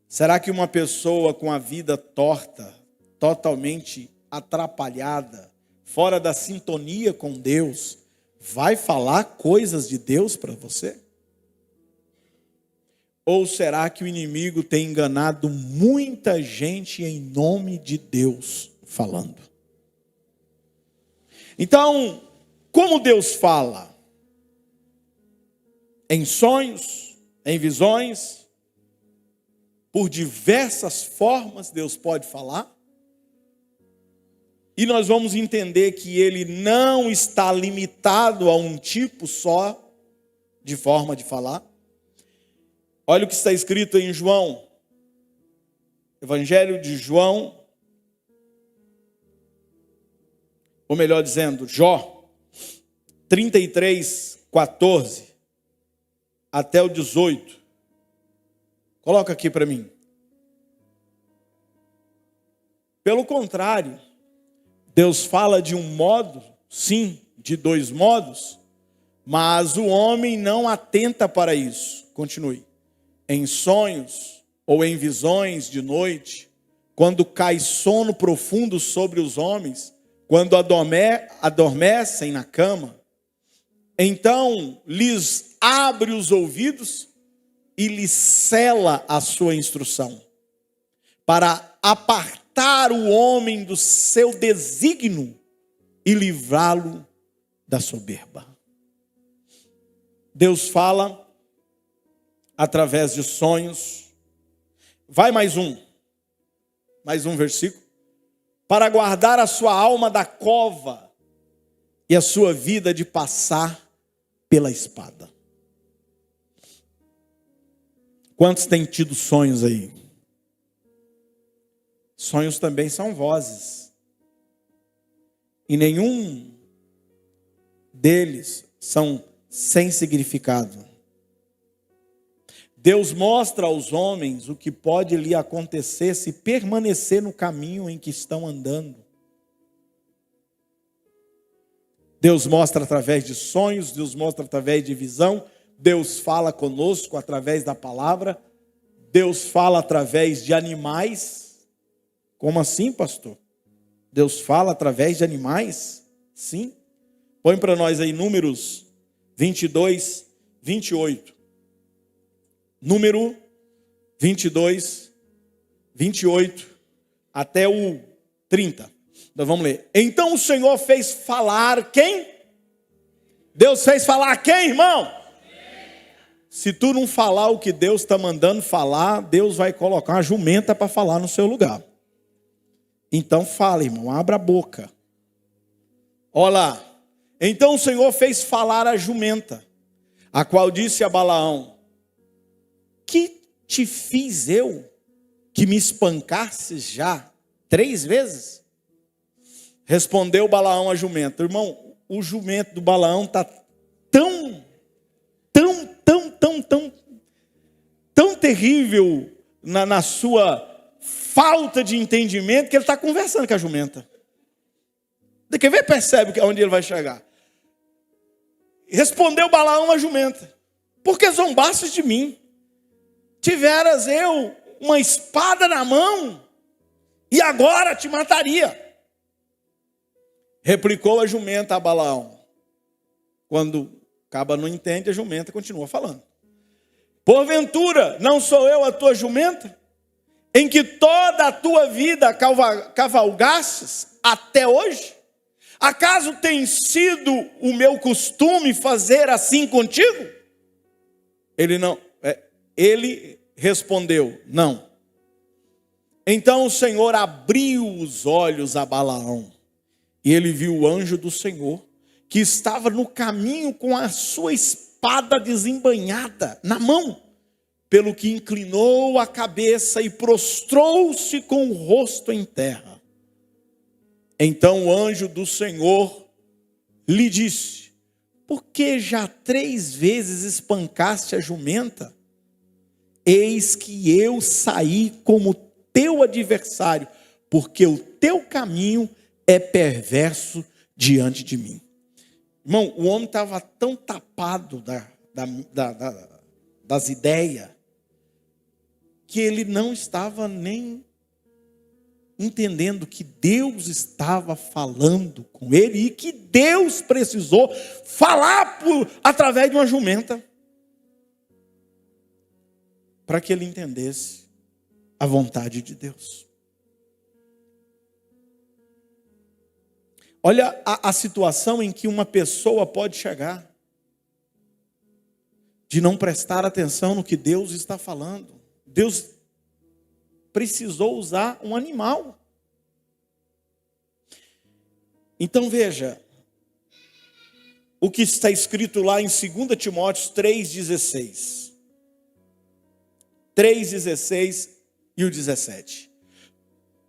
Será que uma pessoa com a vida torta, totalmente atrapalhada, fora da sintonia com Deus, vai falar coisas de Deus para você? Ou será que o inimigo tem enganado muita gente em nome de Deus falando? Então, como Deus fala? Em sonhos, em visões, por diversas formas Deus pode falar. E nós vamos entender que ele não está limitado a um tipo só de forma de falar. Olha o que está escrito em João, Evangelho de João, ou melhor dizendo, Jó, 33, 14 até o 18. Coloca aqui para mim. Pelo contrário, Deus fala de um modo, sim, de dois modos, mas o homem não atenta para isso. Continue. Em sonhos ou em visões de noite, quando cai sono profundo sobre os homens, quando adormecem na cama, então lhes abre os ouvidos e lhes cela a sua instrução, para apartar o homem do seu desígnio e livrá-lo da soberba. Deus fala através de sonhos. Vai mais um versículo. Para guardar a sua alma da cova e a sua vida de passar pela espada. Quantos têm tido sonhos aí? Sonhos também são vozes. E nenhum deles são sem significado. Deus mostra aos homens o que pode lhe acontecer se permanecer no caminho em que estão andando. Deus mostra através de sonhos, Deus mostra através de visão, Deus fala conosco através da palavra, Deus fala através de animais. Como assim, pastor? Deus fala através de animais? Sim. Põe para nós aí Números 22, 28. Número 22, 28 até o 30. Nós vamos ler. Então o Senhor fez falar quem? Deus fez falar quem, irmão? Se tu não falar o que Deus está mandando falar, Deus vai colocar uma jumenta para falar no seu lugar. Então fala, irmão, abra a boca. Olha lá. Então o Senhor fez falar a jumenta, a qual disse a Balaão: que te fiz eu, que me espancasses já 3 vezes? Respondeu Balaão a jumenta. Irmão, o jumento do Balaão está tão terrível na sua falta de entendimento, que ele está conversando com a jumenta. Quer ver? Percebe onde ele vai chegar. Respondeu Balaão a jumenta: porque zombastes de mim? Tiveras eu uma espada na mão, e agora te mataria. Replicou a jumenta a Balaão. Quando o caba não entende, a jumenta continua falando. Porventura, não sou eu a tua jumenta, em que toda a tua vida cavalgastes até hoje? Acaso tem sido o meu costume fazer assim contigo? Ele respondeu: não. Então o Senhor abriu os olhos a Balaão, e ele viu o anjo do Senhor, que estava no caminho com a sua espada desembainhada na mão, pelo que inclinou a cabeça e prostrou-se com o rosto em terra. Então o anjo do Senhor lhe disse: por que já 3 vezes espancaste a jumenta? Eis que eu saí como teu adversário, porque o teu caminho é perverso diante de mim. Irmão, o homem estava tão tapado das ideias, que ele não estava nem entendendo que Deus estava falando com ele, e que Deus precisou falar através de uma jumenta, para que ele entendesse a vontade de Deus. Olha a situação em que uma pessoa pode chegar, de não prestar atenção no que Deus está falando. Deus precisou usar um animal. Então veja, o que está escrito lá em 2 Timóteo 3,16. 3,16 e o 17.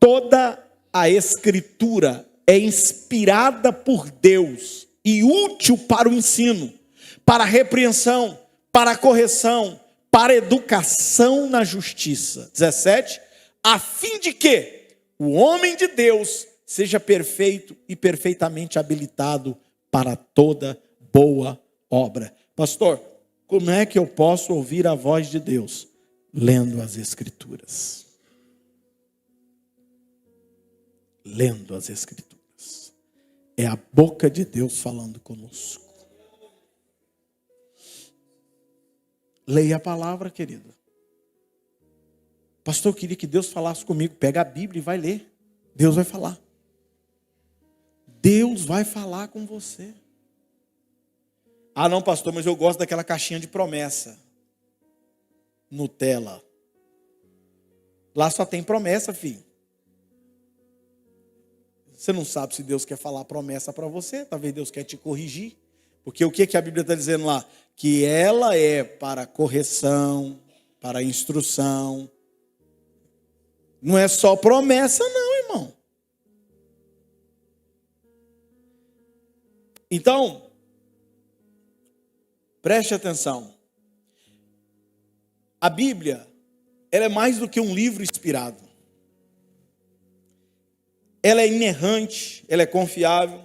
Toda a Escritura é inspirada por Deus e útil para o ensino, para a repreensão, para a correção, para a educação na justiça. 17. A fim de que o homem de Deus seja perfeito e perfeitamente habilitado para toda boa obra. Pastor, como é que eu posso ouvir a voz de Deus? Lendo as Escrituras. Lendo as Escrituras. É a boca de Deus falando conosco. Leia a palavra, querido. Pastor, eu queria que Deus falasse comigo. Pega a Bíblia e vai ler. Deus vai falar. Deus vai falar com você. Ah, não, pastor, mas eu gosto daquela caixinha de promessa. Nutella. Lá só tem promessa, filho. Você não sabe se Deus quer falar promessa para você. Talvez Deus quer te corrigir. Porque o que a Bíblia está dizendo lá? Que ela é para correção, para instrução. Não é só promessa não, irmão. Então, preste atenção. A Bíblia, ela é mais do que um livro inspirado. Ela é inerrante, ela é confiável.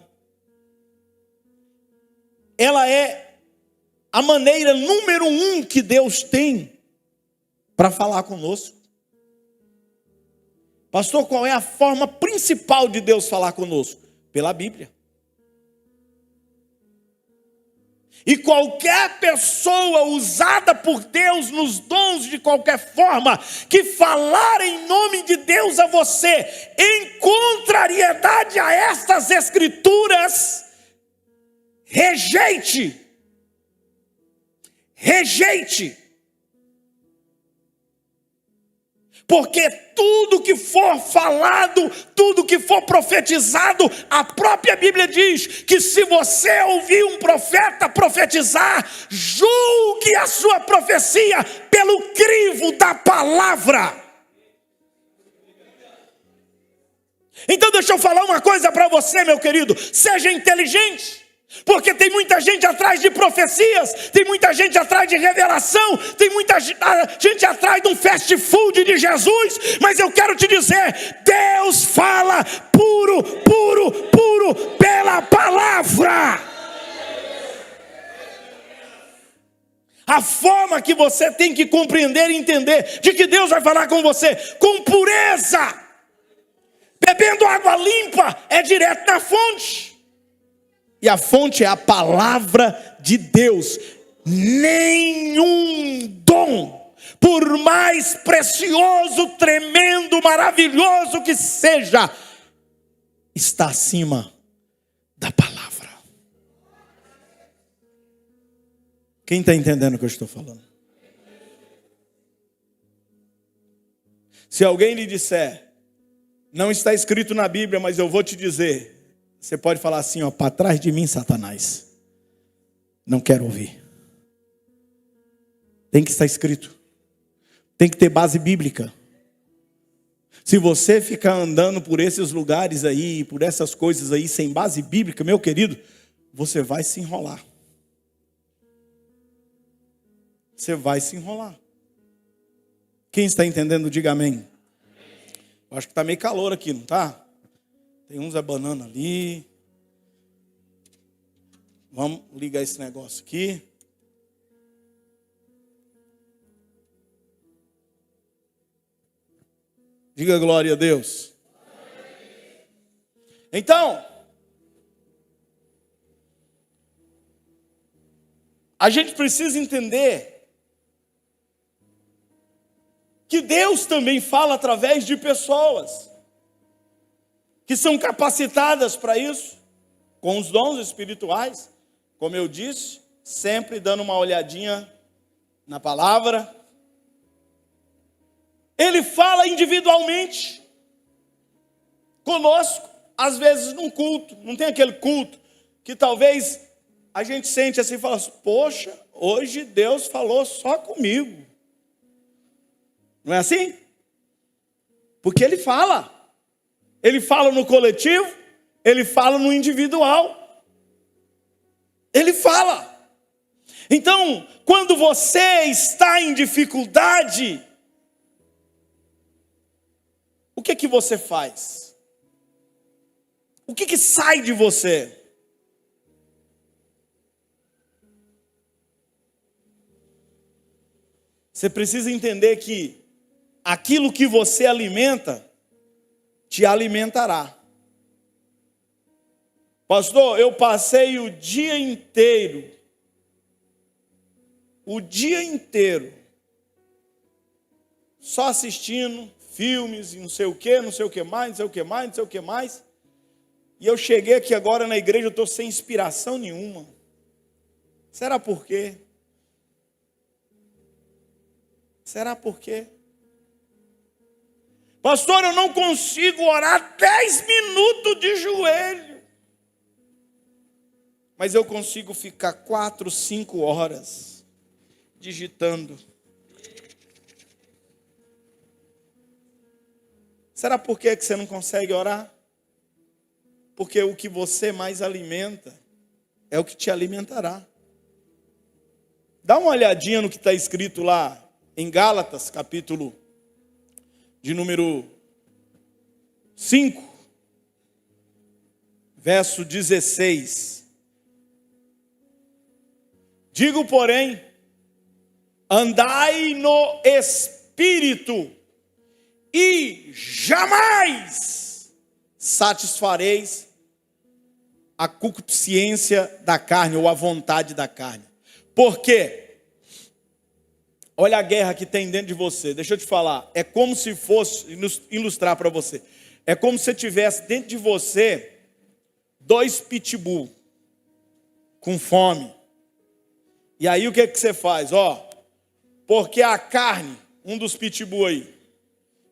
Ela é a maneira número 1 que Deus tem para falar conosco. Pastor, qual é a forma principal de Deus falar conosco? Pela Bíblia. E qualquer pessoa usada por Deus nos dons de qualquer forma, que falar em nome de Deus a você, em contrariedade a estas Escrituras, rejeite. Rejeite. Porque tudo que for falado, tudo que for profetizado, a própria Bíblia diz que se você ouvir um profeta profetizar, julgue a sua profecia pelo crivo da palavra. Então deixa eu falar uma coisa para você, meu querido, seja inteligente. Porque tem muita gente atrás de profecias, tem muita gente atrás de revelação, tem muita gente atrás de um fast food de Jesus, mas eu quero te dizer, Deus fala puro, puro, puro pela palavra. A forma que você tem que compreender e entender de que Deus vai falar com você com pureza, bebendo água limpa, é direto na fonte. E a fonte é a palavra de Deus. Nenhum dom, por mais precioso, tremendo, maravilhoso que seja, está acima da palavra. Quem está entendendo o que eu estou falando? Se alguém lhe disser, não está escrito na Bíblia, mas eu vou te dizer, você pode falar assim, ó, para trás de mim, Satanás. Não quero ouvir. Tem que estar escrito. Tem que ter base bíblica. Se você ficar andando por esses lugares aí, por essas coisas aí, sem base bíblica, meu querido, você vai se enrolar. Você vai se enrolar. Quem está entendendo, diga amém. Eu acho que está meio calor aqui, não está? Tem uns abanando ali. Vamos ligar esse negócio aqui. Diga glória a Deus. Então, a gente precisa entender que Deus também fala através de pessoas que são capacitadas para isso, com os dons espirituais, como eu disse, sempre dando uma olhadinha na palavra. Ele fala individualmente conosco, às vezes num culto. Não tem aquele culto que talvez a gente sente assim e fala assim, poxa, hoje Deus falou só comigo. Não é assim? Porque Ele fala. Ele fala no coletivo, Ele fala no individual. Ele fala. Então, quando você está em dificuldade, o que você faz? O que sai de você? Você precisa entender que aquilo que você alimenta, te alimentará. Pastor, eu passei o dia inteiro, só assistindo filmes, não sei o que mais. E eu cheguei aqui agora na igreja, eu estou sem inspiração nenhuma. Será por quê? Será por quê? Pastor, eu não consigo orar 10 minutos de joelho. Mas eu consigo ficar 4, 5 horas digitando. Será por que você não consegue orar? Porque o que você mais alimenta é o que te alimentará. Dá uma olhadinha no que está escrito lá em Gálatas, capítulo de número 5, verso 16. Digo, porém, andai no Espírito, e jamais satisfareis a concupiscência da carne, ou a vontade da carne. Por quê? Olha a guerra que tem dentro de você. Deixa eu te falar. É como se fosse, ilustrar para você. É como se tivesse dentro de você 2 pitbull com fome. E aí o que você faz? Porque a carne, um dos pitbull aí,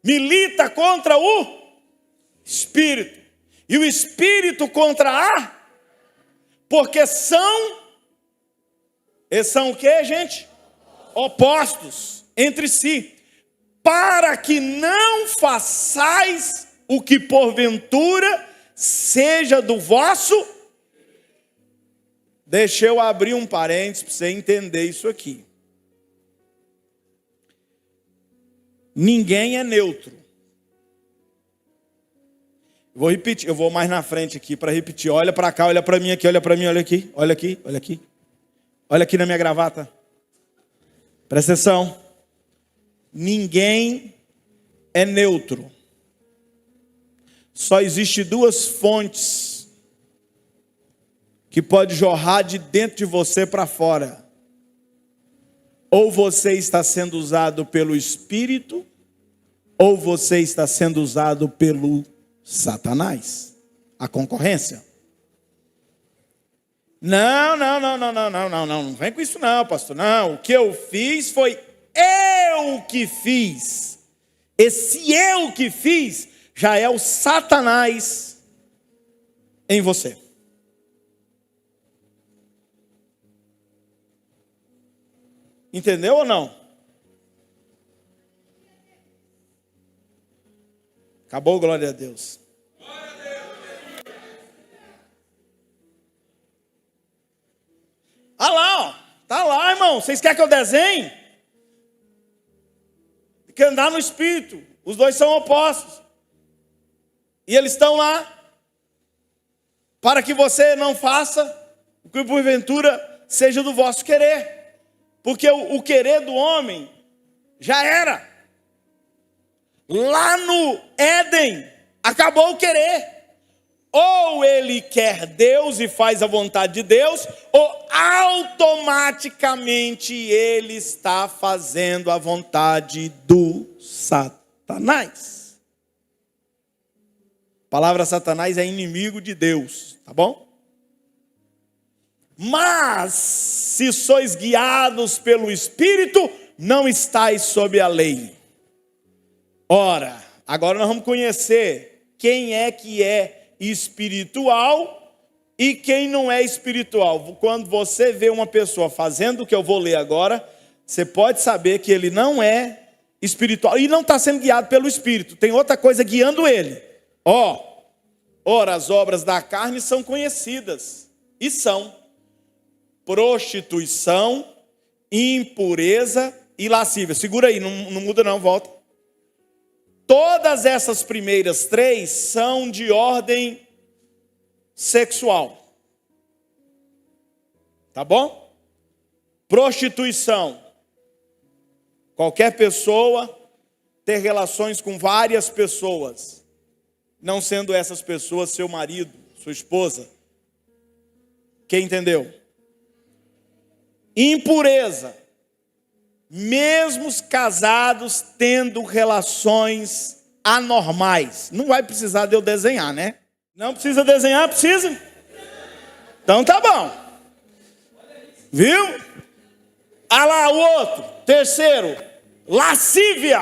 milita contra o espírito. E o espírito contra a... Porque são o que, gente? Opostos entre si, para que não façais o que porventura seja do vosso. Deixa eu abrir um parênteses para você entender isso aqui. Ninguém é neutro. Vou repetir, eu vou mais na frente aqui para repetir. Olha para cá, olha para mim aqui, olha para mim, olha aqui, olha aqui, olha aqui. Olha aqui na minha gravata. Presta atenção. Ninguém é neutro. Só existe 2 fontes que pode jorrar de dentro de você para fora. Ou você está sendo usado pelo Espírito, ou você está sendo usado pelo Satanás. A concorrência. Não vem com isso não, pastor. Não, o que eu fiz foi eu que fiz. Esse eu que fiz já é o Satanás em você. Entendeu ou não? Acabou, glória a Deus. Ah lá, ó. Tá lá, irmão. Vocês querem que eu desenhe? Tem que andar no Espírito. Os 2 são opostos. E eles estão lá para que você não faça o que porventura seja do vosso querer. Porque o querer do homem já era. Lá no Éden, acabou o querer. Ou ele quer Deus e faz a vontade de Deus, ou automaticamente ele está fazendo a vontade do Satanás. A palavra Satanás é inimigo de Deus, tá bom? Mas, se sois guiados pelo Espírito, não estáis sob a lei. Ora, agora nós vamos conhecer quem é que é espiritual e quem não é espiritual. Quando você vê uma pessoa fazendo o que eu vou ler agora, você pode saber que ele não é espiritual e não está sendo guiado pelo Espírito. Tem outra coisa guiando ele. Ora, as obras da carne são conhecidas e são prostituição, impureza e lascívia. Segura aí, não muda não, volta. Todas essas primeiras três são de ordem sexual. Tá bom? Prostituição. Qualquer pessoa ter relações com várias pessoas, não sendo essas pessoas seu marido, sua esposa. Quem entendeu? Impureza. Mesmo os casados tendo relações anormais. Não vai precisar de eu desenhar, né? Não precisa desenhar, precisa? Então tá bom. Viu? Ah lá o outro. Terceiro, lascívia.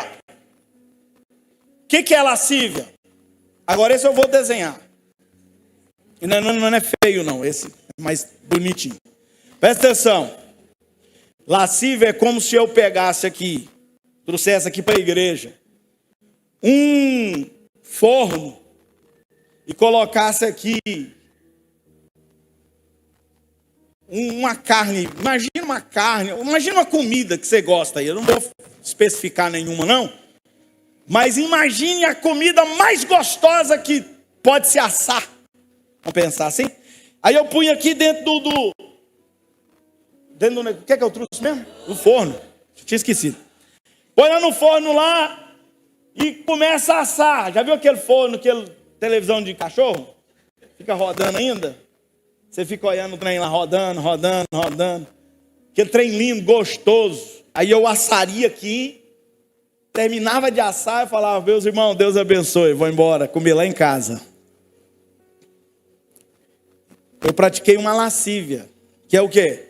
O que é lascívia? Agora esse eu vou desenhar. Não é feio não, esse é mais bonitinho. Presta atenção. Lascívia é como se eu pegasse aqui, trouxesse aqui para a igreja, um forno e colocasse aqui uma carne. Imagina uma comida que você gosta aí. Eu não vou especificar nenhuma não, mas imagine a comida mais gostosa que pode se assar. Vamos pensar assim? Aí eu punho aqui dentro do o que é que eu trouxe mesmo? O forno. Eu tinha esquecido. Põe lá no forno lá e começa a assar. Já viu aquele forno, aquele televisão de cachorro? Fica rodando ainda. Você fica olhando o trem lá rodando. Aquele trem lindo, gostoso. Aí eu assaria aqui. Terminava de assar e falava: meus irmãos, Deus abençoe. Vou embora, comer lá em casa. Eu pratiquei uma lascívia. Que é o quê?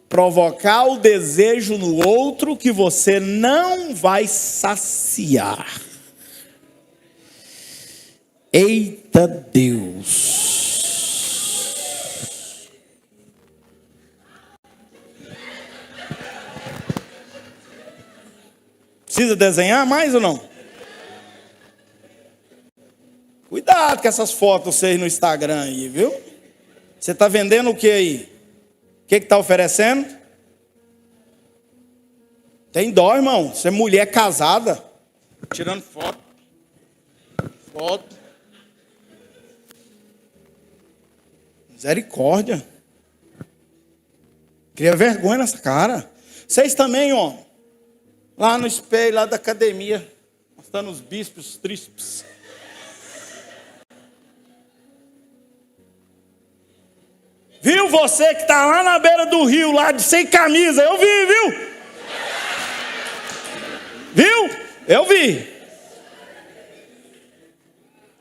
Provocar o desejo no outro que você não vai saciar. Eita Deus! Precisa desenhar mais ou não? Cuidado com essas fotos vocês no Instagram aí, viu? Você está vendendo o que aí? O que está oferecendo? Tem dó, irmão. Você é mulher casada. Tirando foto. Misericórdia. Cria vergonha nessa cara. Vocês também, ó. Lá no espelho, lá da academia. Mostrando os bíceps, os tríceps. Viu você que está lá na beira do rio, lá de sem camisa? Eu vi, viu? Viu? Eu vi.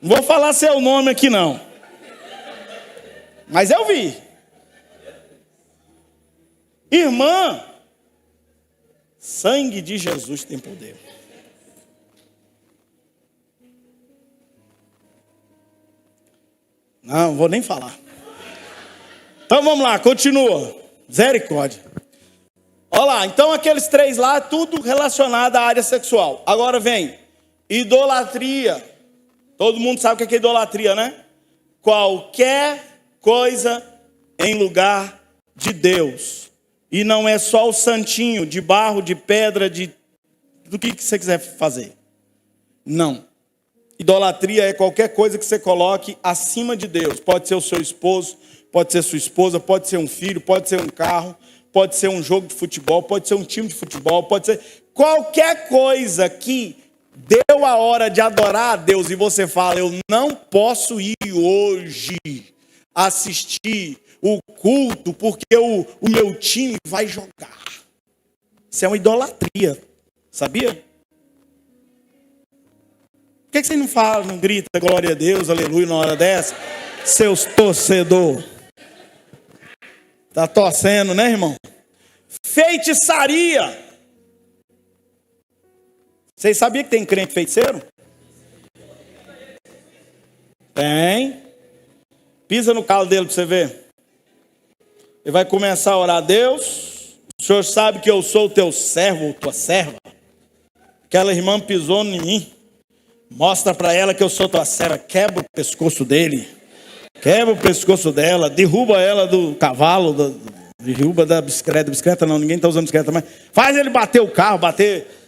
Não vou falar seu nome aqui não. Mas eu vi. Irmã, sangue de Jesus tem poder. Não vou nem falar. Então vamos lá, continua. Misericórdia. Olha lá, então aqueles três lá, tudo relacionado à área sexual. Agora vem idolatria. Todo mundo sabe o que é idolatria, né? Qualquer coisa em lugar de Deus. E não é só o santinho de barro, de pedra, do que você quiser fazer. Não. Idolatria é qualquer coisa que você coloque acima de Deus. Pode ser o seu esposo, pode ser sua esposa, pode ser um filho, pode ser um carro, pode ser um jogo de futebol, pode ser um time de futebol, pode ser qualquer coisa que deu a hora de adorar a Deus e você fala: eu não posso ir hoje assistir o culto porque o meu time vai jogar. Isso é uma idolatria, sabia? Por que você não fala, não grita glória a Deus, aleluia na hora dessa? Seus torcedor. Tá torcendo, né, irmão? Feitiçaria. Vocês sabiam que tem crente feiticeiro? Tem. Pisa no calo dele para você ver. Ele vai começar a orar: Deus, o Senhor sabe que eu sou o teu servo, tua serva. Aquela irmã pisou em mim. Mostra para ela que eu sou tua serva. Quebra o pescoço dele. Quebra o pescoço dela. Derruba ela do cavalo. Derruba da bicicleta. Bicicleta não, ninguém está usando bicicleta mais. Faz ele bater o carro, bater.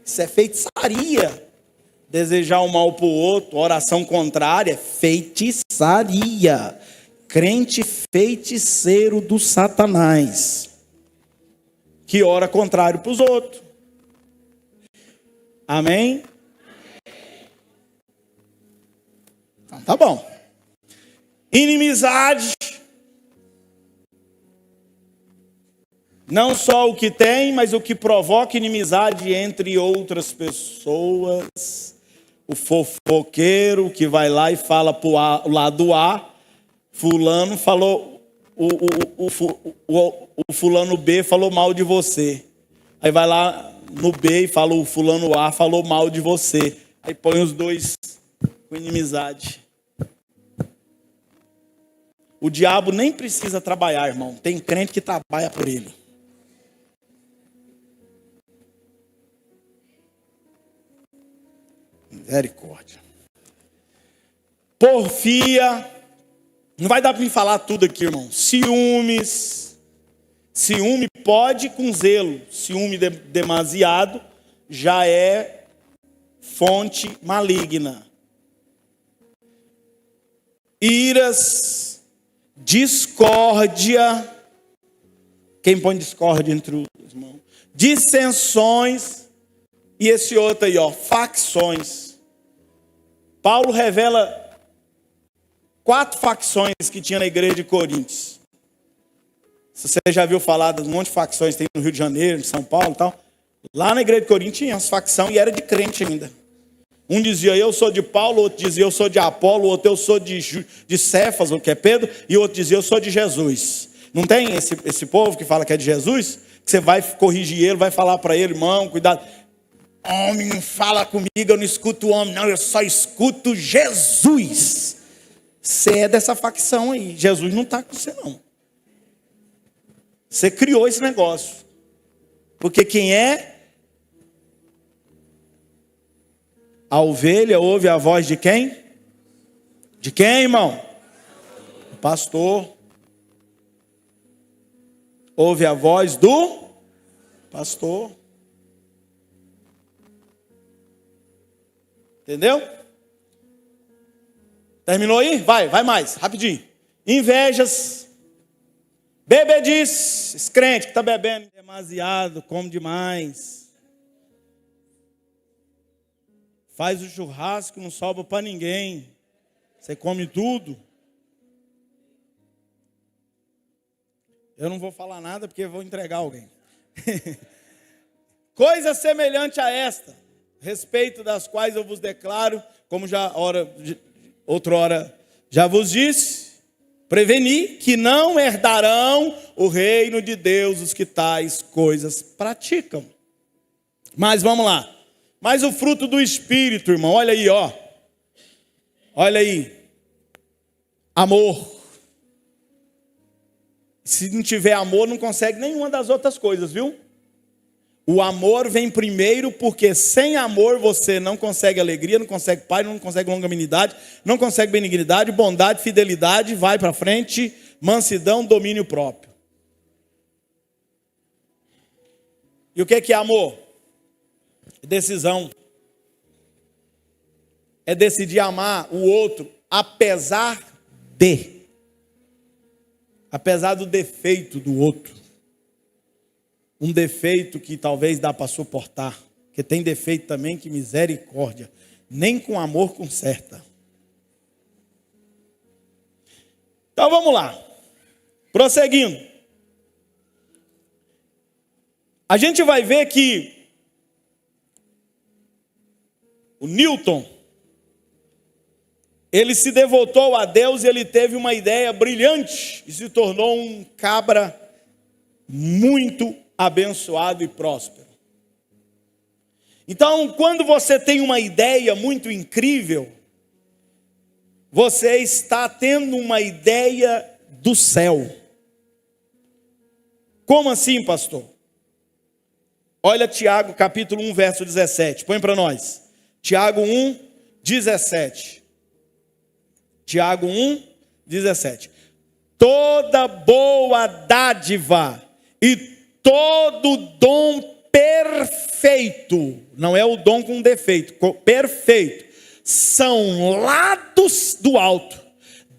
Isso é feitiçaria. Desejar o mal para o outro, oração contrária, é feitiçaria. Crente feiticeiro do Satanás, que ora contrário para os outros. Amém? Então, tá bom. Inimizade. Não só o que tem, mas o que provoca inimizade entre outras pessoas. O fofoqueiro que vai lá e fala para o lado A: fulano falou, o fulano B falou mal de você. Aí vai lá no B e fala: o fulano A falou mal de você. Aí põe os dois com inimizade. O diabo nem precisa trabalhar, irmão. Tem crente que trabalha por ele. Misericórdia. Porfia. Não vai dar para me falar tudo aqui, irmão. Ciúmes. Ciúme pode com zelo. Ciúme demasiado já é fonte maligna. Iras. Discórdia. Quem põe discórdia entre os irmãos? Dissensões. E esse outro aí, ó, facções. Paulo revela 4 facções que tinha na igreja de Coríntios. Se você já viu falar de um monte de facções que tem no Rio de Janeiro, em São Paulo e tal, lá na igreja de Coríntios tinha as facções e era de crente ainda. Um dizia: eu sou de Paulo, outro dizia: eu sou de Apolo, outro: eu sou de Cefas, o que é Pedro, e outro dizia: eu sou de Jesus. Não tem esse povo que fala que é de Jesus? Que você vai corrigir ele, vai falar para ele: irmão, cuidado. Homem não fala comigo, eu não escuto o homem, não, eu só escuto Jesus. Você é dessa facção aí. Jesus não está com você, não. Você criou esse negócio. Porque quem é a ovelha ouve a voz de quem? De quem, irmão? O pastor. Ouve a voz do pastor. Entendeu? Terminou aí? Vai mais, rapidinho. Invejas. Bebedice. Esse crente que está bebendo demasiado, come demais. Faz o churrasco, não sobra para ninguém. Você come tudo. Eu não vou falar nada porque eu vou entregar alguém. Coisa semelhante a esta, respeito das quais eu vos declaro, como já outrora já vos disse, preveni que não herdarão o reino de Deus os que tais coisas praticam. Mas vamos lá. Mas o fruto do Espírito, irmão, olha aí, ó. Olha aí. Amor. Se não tiver amor, não consegue nenhuma das outras coisas, viu? O amor vem primeiro, porque sem amor você não consegue alegria, não consegue paz, não consegue longanimidade, não consegue benignidade, bondade, fidelidade, vai para frente, mansidão, domínio próprio. E o que é amor? Decisão. É decidir amar o outro, apesar do defeito do outro. Um defeito que talvez dá para suportar, porque tem defeito também que misericórdia, nem com amor conserta. Então vamos lá, prosseguindo. A gente vai ver que o Newton, ele se devotou a Deus e ele teve uma ideia brilhante e se tornou um cabra muito abençoado e próspero. Então, quando você tem uma ideia muito incrível, você está tendo uma ideia do céu. Como assim, pastor? Olha Tiago capítulo 1, verso 17. Põe para nós. Tiago 1, 17. Tiago 1, 17. Toda boa dádiva e todo dom perfeito, não é o dom com defeito, perfeito, são lá do alto,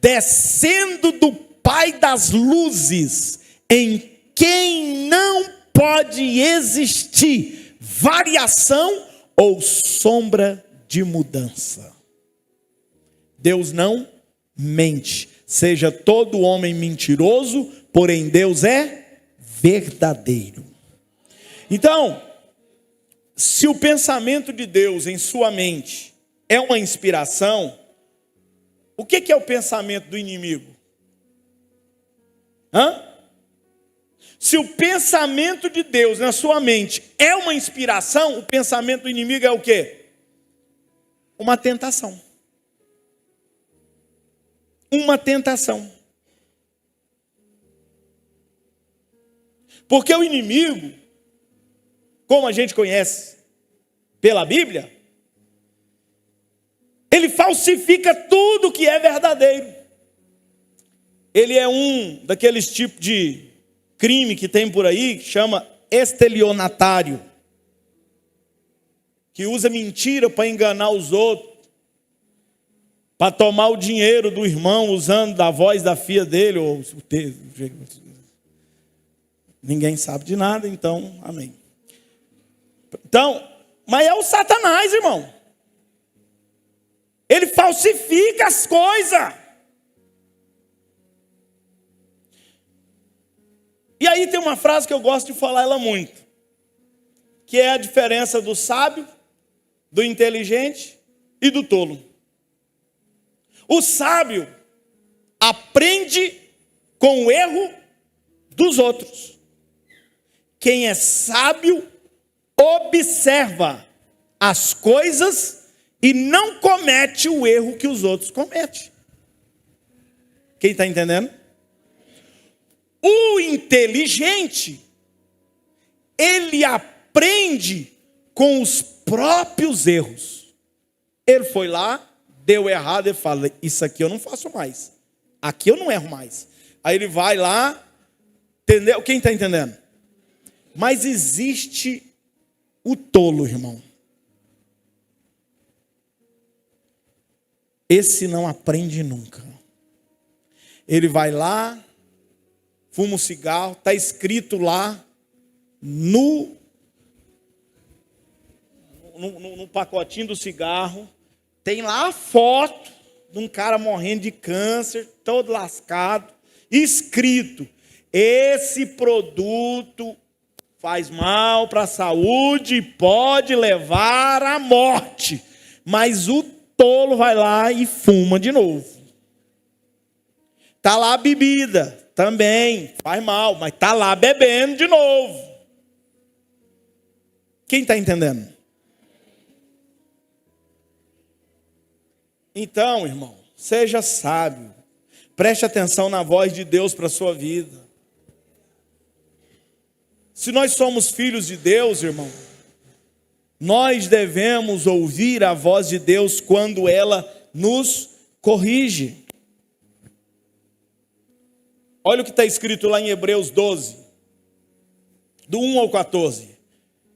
descendo do Pai das luzes, em quem não pode existir variação ou sombra de mudança. Deus não mente. Seja todo homem mentiroso, porém Deus é verdadeiro. Então, se o pensamento de Deus em sua mente é uma inspiração, o que é o pensamento do inimigo? Se o pensamento de Deus na sua mente é uma inspiração, o pensamento do inimigo é o quê? Uma tentação. Uma tentação. Porque o inimigo, como a gente conhece pela Bíblia, ele falsifica tudo que é verdadeiro. Ele é um daqueles tipos de crime que tem por aí, que chama estelionatário, que usa mentira para enganar os outros, para tomar o dinheiro do irmão usando da voz da filha dele, ou ninguém sabe de nada, então, amém. Então, mas é o Satanás, irmão. Ele falsifica as coisas. E aí tem uma frase que eu gosto de falar ela muito, que é a diferença do sábio, do inteligente e do tolo. O sábio aprende com o erro dos outros. Quem é sábio observa as coisas e não comete o erro que os outros cometem. Quem está entendendo? O inteligente, ele aprende com os próprios erros. Ele foi lá, deu errado, ele fala, isso aqui eu não faço mais. Aqui eu não erro mais. Aí ele vai lá, entendeu? Quem está entendendo? Mas existe o tolo, irmão. Esse não aprende nunca. Ele vai lá, fuma um cigarro, está escrito lá no pacotinho do cigarro, tem lá a foto de um cara morrendo de câncer, todo lascado, escrito, esse produto faz mal para a saúde e pode levar à morte. Mas o tolo vai lá e fuma de novo. Está lá a bebida, também faz mal, mas está lá bebendo de novo. Quem está entendendo? Então, irmão, seja sábio. Preste atenção na voz de Deus para a sua vida. Se nós somos filhos de Deus, irmão, nós devemos ouvir a voz de Deus quando ela nos corrige. Olha o que está escrito lá em Hebreus 12, do 1 ao 14.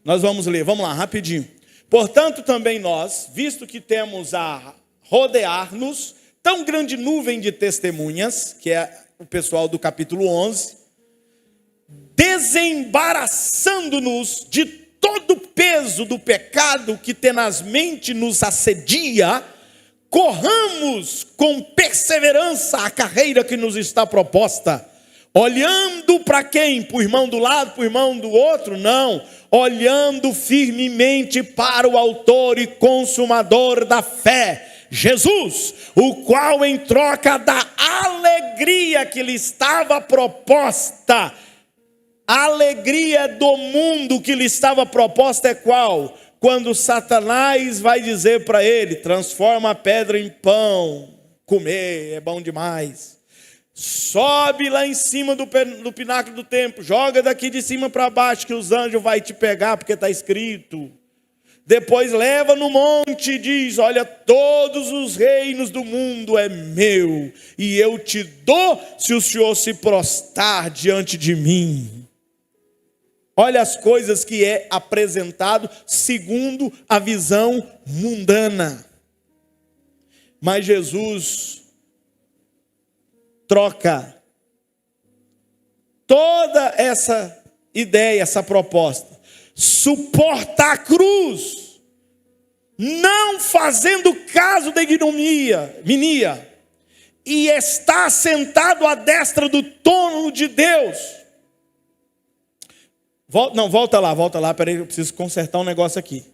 Nós vamos ler, vamos lá, rapidinho. Portanto, também nós, visto que temos a rodear-nos tão grande nuvem de testemunhas, que é o pessoal do capítulo 11, desembaraçando-nos de todo o peso do pecado que tenazmente nos assedia, corramos com perseverança a carreira que nos está proposta, olhando para quem? Para o irmão do lado, para o irmão do outro? Não, olhando firmemente para o autor e consumador da fé, Jesus, o qual em troca da alegria que lhe estava proposta, A alegria do mundo que lhe estava proposta é qual? Quando Satanás vai dizer para ele: transforma a pedra em pão, comer, é bom demais. Sobe lá em cima do pináculo do templo, joga daqui de cima para baixo que os anjos vão te pegar, porque está escrito. Depois leva no monte e diz: olha, todos os reinos do mundo é meu, e eu te dou se o Senhor se prostrar diante de mim. Olha as coisas que é apresentado segundo a visão mundana. Mas Jesus troca toda essa ideia, essa proposta. Suporta a cruz, não fazendo caso da ignominia, e está sentado à destra do trono de Deus. Volta lá, peraí, eu preciso consertar um negócio aqui.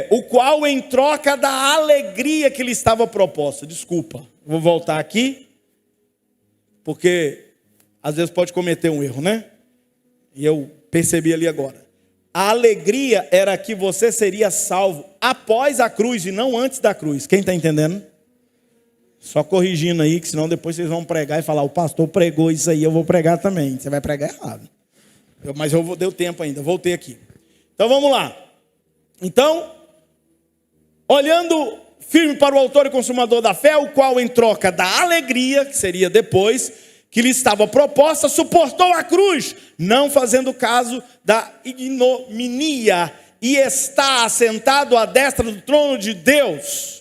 O qual em troca da alegria que lhe estava proposta. Desculpa, vou voltar aqui, porque às vezes pode cometer um erro, né? E eu percebi ali agora. A alegria era que você seria salvo após a cruz e não antes da cruz. Quem está entendendo? Só corrigindo aí, que senão depois vocês vão pregar e falar: o pastor pregou isso aí, eu vou pregar também. Você vai pregar errado. Mas deu tempo ainda, voltei aqui. Então vamos lá. Então, olhando firme para o autor e consumador da fé, o qual em troca da alegria, que seria depois, que lhe estava proposta, suportou a cruz, não fazendo caso da ignominia, e está assentado à destra do trono de Deus.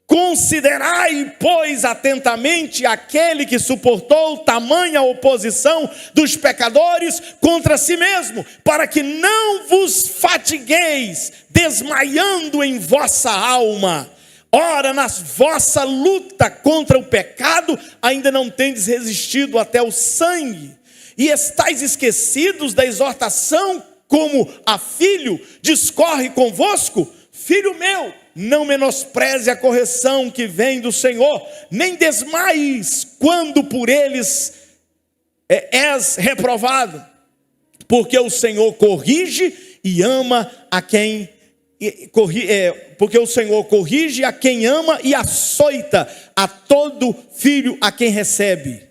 Considerai, pois, atentamente aquele que suportou tamanha oposição dos pecadores contra si mesmo, para que não vos fatigueis, desmaiando em vossa alma. Ora, na vossa luta contra o pecado, ainda não tendes resistido até o sangue, e estáis esquecidos da exortação, como a filho discorre convosco. Filho meu, não menospreze a correção que vem do Senhor, nem desmaies quando por eles és reprovado, porque o Senhor corrige e ama a quem porque o Senhor corrige a quem ama e açoita a todo filho a quem recebe.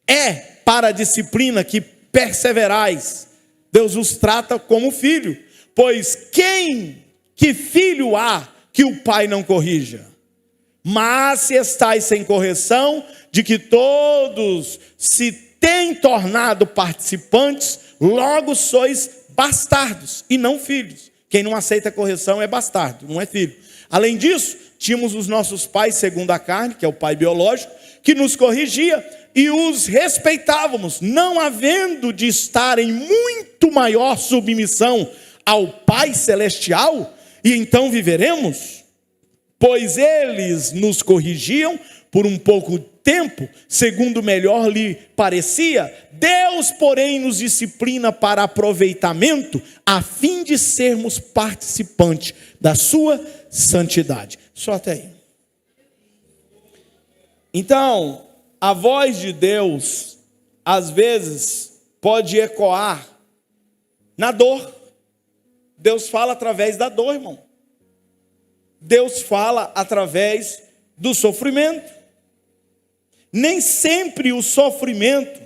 É para a disciplina que perseverais. Deus os trata como filho, pois que filho há que o pai não corrija? Mas se estáis sem correção, de que todos se têm tornado participantes, logo sois bastardos e não filhos. Quem não aceita correção é bastardo, não é filho. Além disso, tínhamos os nossos pais segundo a carne, que é o pai biológico, que nos corrigia e os respeitávamos, não havendo de estar em muito maior submissão ao Pai Celestial, e então viveremos? Pois eles nos corrigiam por um pouco tempo, segundo melhor lhe parecia. Deus, porém, nos disciplina para aproveitamento, a fim de sermos participantes da sua santidade. Só até aí. Então, a voz de Deus, às vezes, pode ecoar na dor. Deus fala através da dor, irmão. Deus fala através do sofrimento. Nem sempre o sofrimento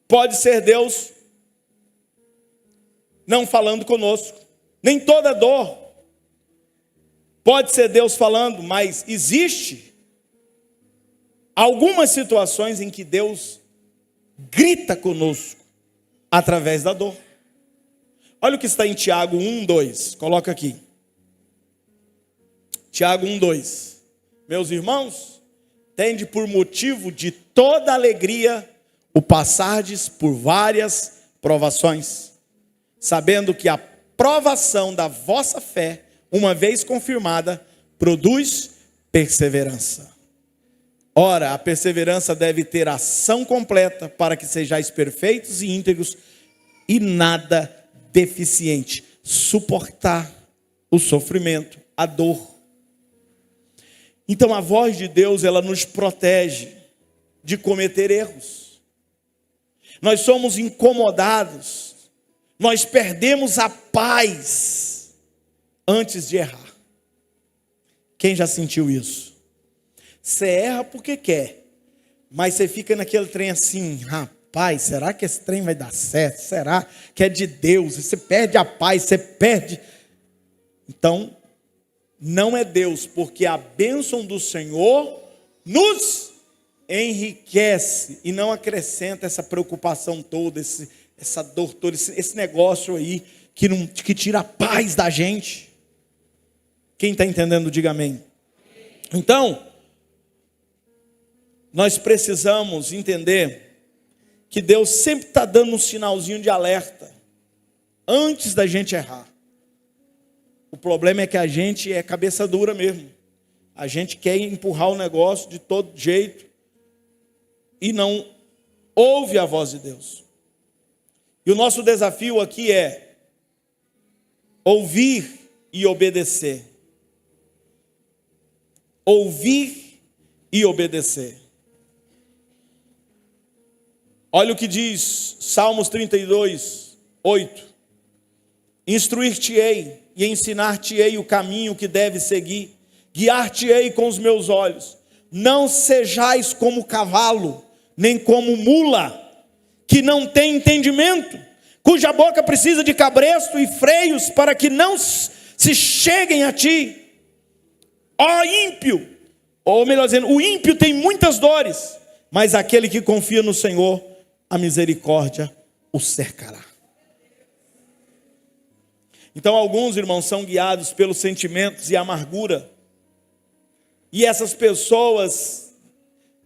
pode ser Deus não falando conosco. Nem toda dor pode ser Deus falando, mas existe algumas situações em que Deus grita conosco através da dor. Olha o que está em Tiago 1:2. Coloca aqui. Tiago 1:2. Meus irmãos, tende por motivo de toda alegria o passardes por várias provações, sabendo que a provação da vossa fé, uma vez confirmada, produz perseverança. Ora, a perseverança deve ter ação completa, para que sejais perfeitos e íntegros e nada deficiente. Suportar o sofrimento, a dor. Então a voz de Deus, ela nos protege de cometer erros. Nós somos incomodados, nós perdemos a paz antes de errar. Quem já sentiu isso? Você erra porque quer, mas você fica naquele trem assim, rapaz, será que esse trem vai dar certo? Será que é de Deus? Você perde a paz, você perde. Então, não é Deus, porque a bênção do Senhor nos enriquece e não acrescenta essa preocupação toda, essa dor toda, esse negócio aí que tira a paz da gente. Quem está entendendo, diga amém. Então, nós precisamos entender que Deus sempre está dando um sinalzinho de alerta antes da gente errar. O problema é que a gente é cabeça dura mesmo. A gente quer empurrar o negócio de todo jeito e não ouve a voz de Deus. E o nosso desafio aqui é ouvir e obedecer. Ouvir e obedecer. Olha o que diz Salmos 32, 8. Instruir-te-ei e ensinar-te-ei o caminho que deves seguir. Guiar-te-ei com os meus olhos. Não sejais como cavalo, nem como mula, que não tem entendimento, cuja boca precisa de cabresto e freios para que não se cheguem a ti. Ó ímpio, ou melhor dizendo, o ímpio tem muitas dores, mas aquele que confia no Senhor, a misericórdia o cercará. Então alguns irmãos são guiados pelos sentimentos e amargura. E essas pessoas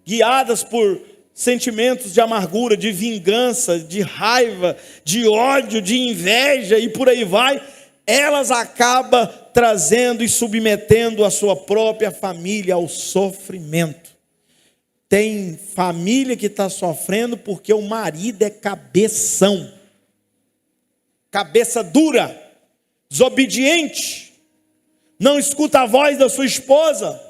guiadas por sentimentos de amargura, de vingança, de raiva, de ódio, de inveja e por aí vai, elas acabam trazendo e submetendo a sua própria família ao sofrimento. Tem família que está sofrendo porque o marido é cabeção, cabeça dura, desobediente, não escuta a voz da sua esposa,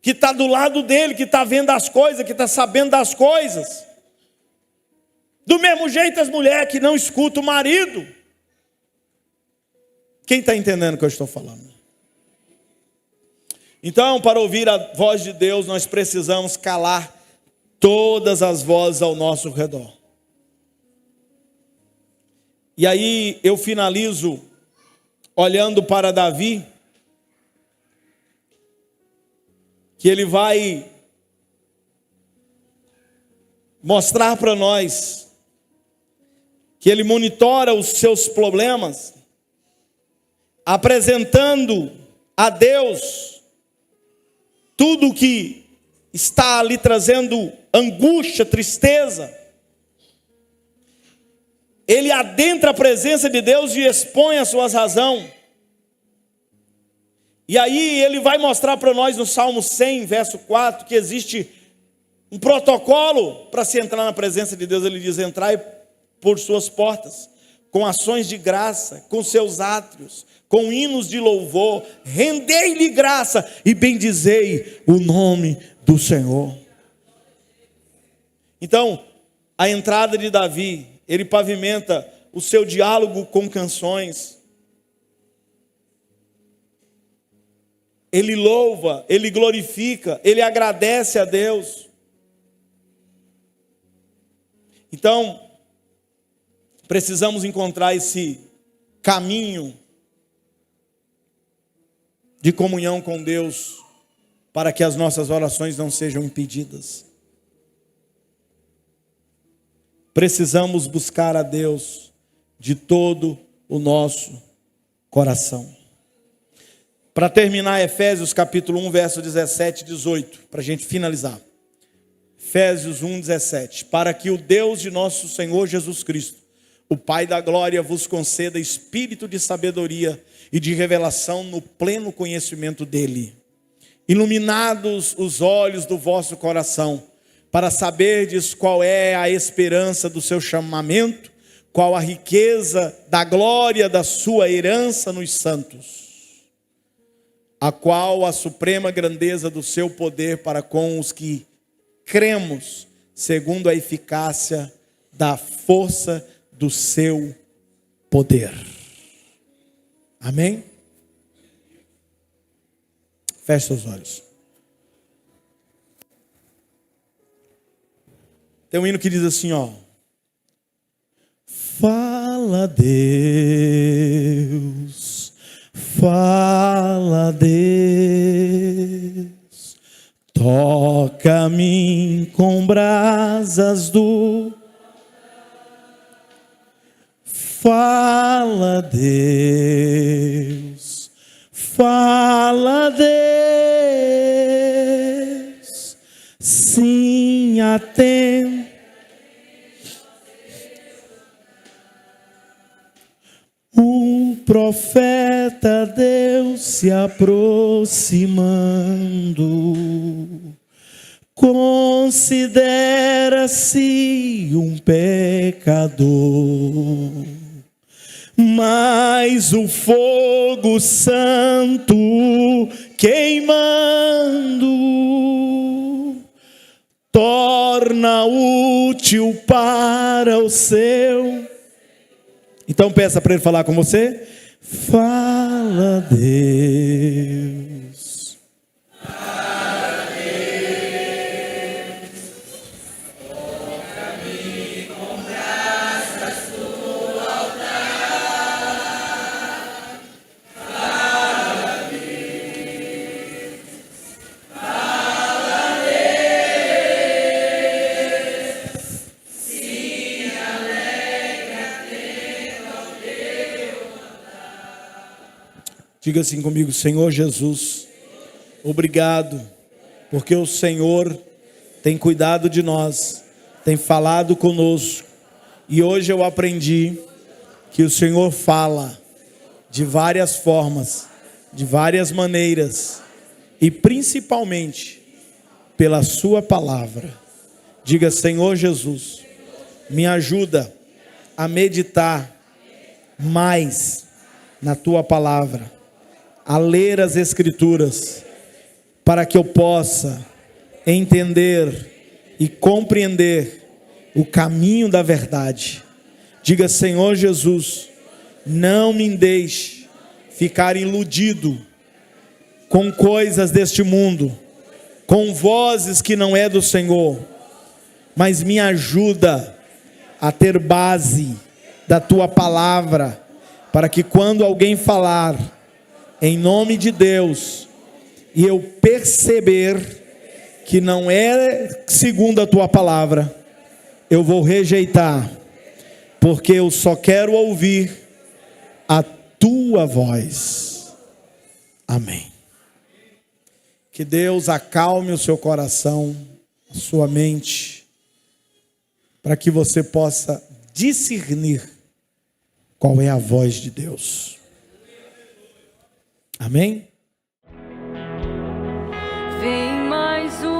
que está do lado dele, que está vendo as coisas, que está sabendo das coisas. Do mesmo jeito as mulheres que não escutam o marido. Quem está entendendo o que eu estou falando? Então, para ouvir a voz de Deus, nós precisamos calar todas as vozes ao nosso redor. E aí eu finalizo olhando para Davi, que ele vai mostrar para nós que ele monitora os seus problemas, apresentando a Deus tudo que está ali trazendo angústia, tristeza. Ele adentra a presença de Deus e expõe as suas razões. E aí ele vai mostrar para nós no Salmo 100, verso 4, que existe um protocolo para se entrar na presença de Deus. Ele diz: entrai por suas portas, com ações de graça, com seus átrios, com hinos de louvor, rendei-lhe graça e bendizei o nome do Senhor. Então, a entrada de Davi, ele pavimenta o seu diálogo com canções. Ele louva, ele glorifica, ele agradece a Deus. Então, precisamos encontrar esse caminho de comunhão com Deus, para que as nossas orações não sejam impedidas. Precisamos buscar a Deus de todo o nosso coração. Para terminar, Efésios capítulo 1, verso 17 e 18, para a gente finalizar. Efésios 1, 17. Para que o Deus de nosso Senhor Jesus Cristo, o Pai da glória, vos conceda espírito de sabedoria e de revelação no pleno conhecimento dele. Iluminados os olhos do vosso coração, para saberdes qual é a esperança do seu chamamento, qual a riqueza da glória da sua herança nos santos. a qual a suprema grandeza do seu poder para com os que cremos, segundo a eficácia da força do seu poder. Amém? Feche seus olhos. Tem um hino que diz assim, ó: fala, Deus, fala, Deus, toca-me com brasas do... Fala, Deus, fala, Deus, sim, atende. O profeta Deus se aproximando, considera-se um pecador, mas o fogo santo queimando torna útil para o seu. Então peça para ele falar com você. Fala, Deus. Fala, Deus. Toca-me com brasas do altar. Fala, Deus. Fala, Deus. Sim, alegra atento ao teu mandar. Diga assim comigo: Senhor Jesus, obrigado, porque o Senhor tem cuidado de nós, tem falado conosco, e hoje eu aprendi que o Senhor fala de várias formas, de várias maneiras, e principalmente pela sua palavra. Diga: Senhor Jesus, me ajuda a meditar mais na tua palavra, a ler as Escrituras, para que eu possa entender e compreender o caminho da verdade. Diga: Senhor Jesus, não me deixe ficar iludido com coisas deste mundo, com vozes que não é do Senhor, mas me ajuda a ter base da tua palavra, para que quando alguém falar em nome de Deus, e eu perceber que não é segundo a tua palavra, eu vou rejeitar, porque eu só quero ouvir a tua voz. Amém. Que Deus acalme o seu coração, a sua mente, para que você possa discernir qual é a voz de Deus. Amém? Vem mais um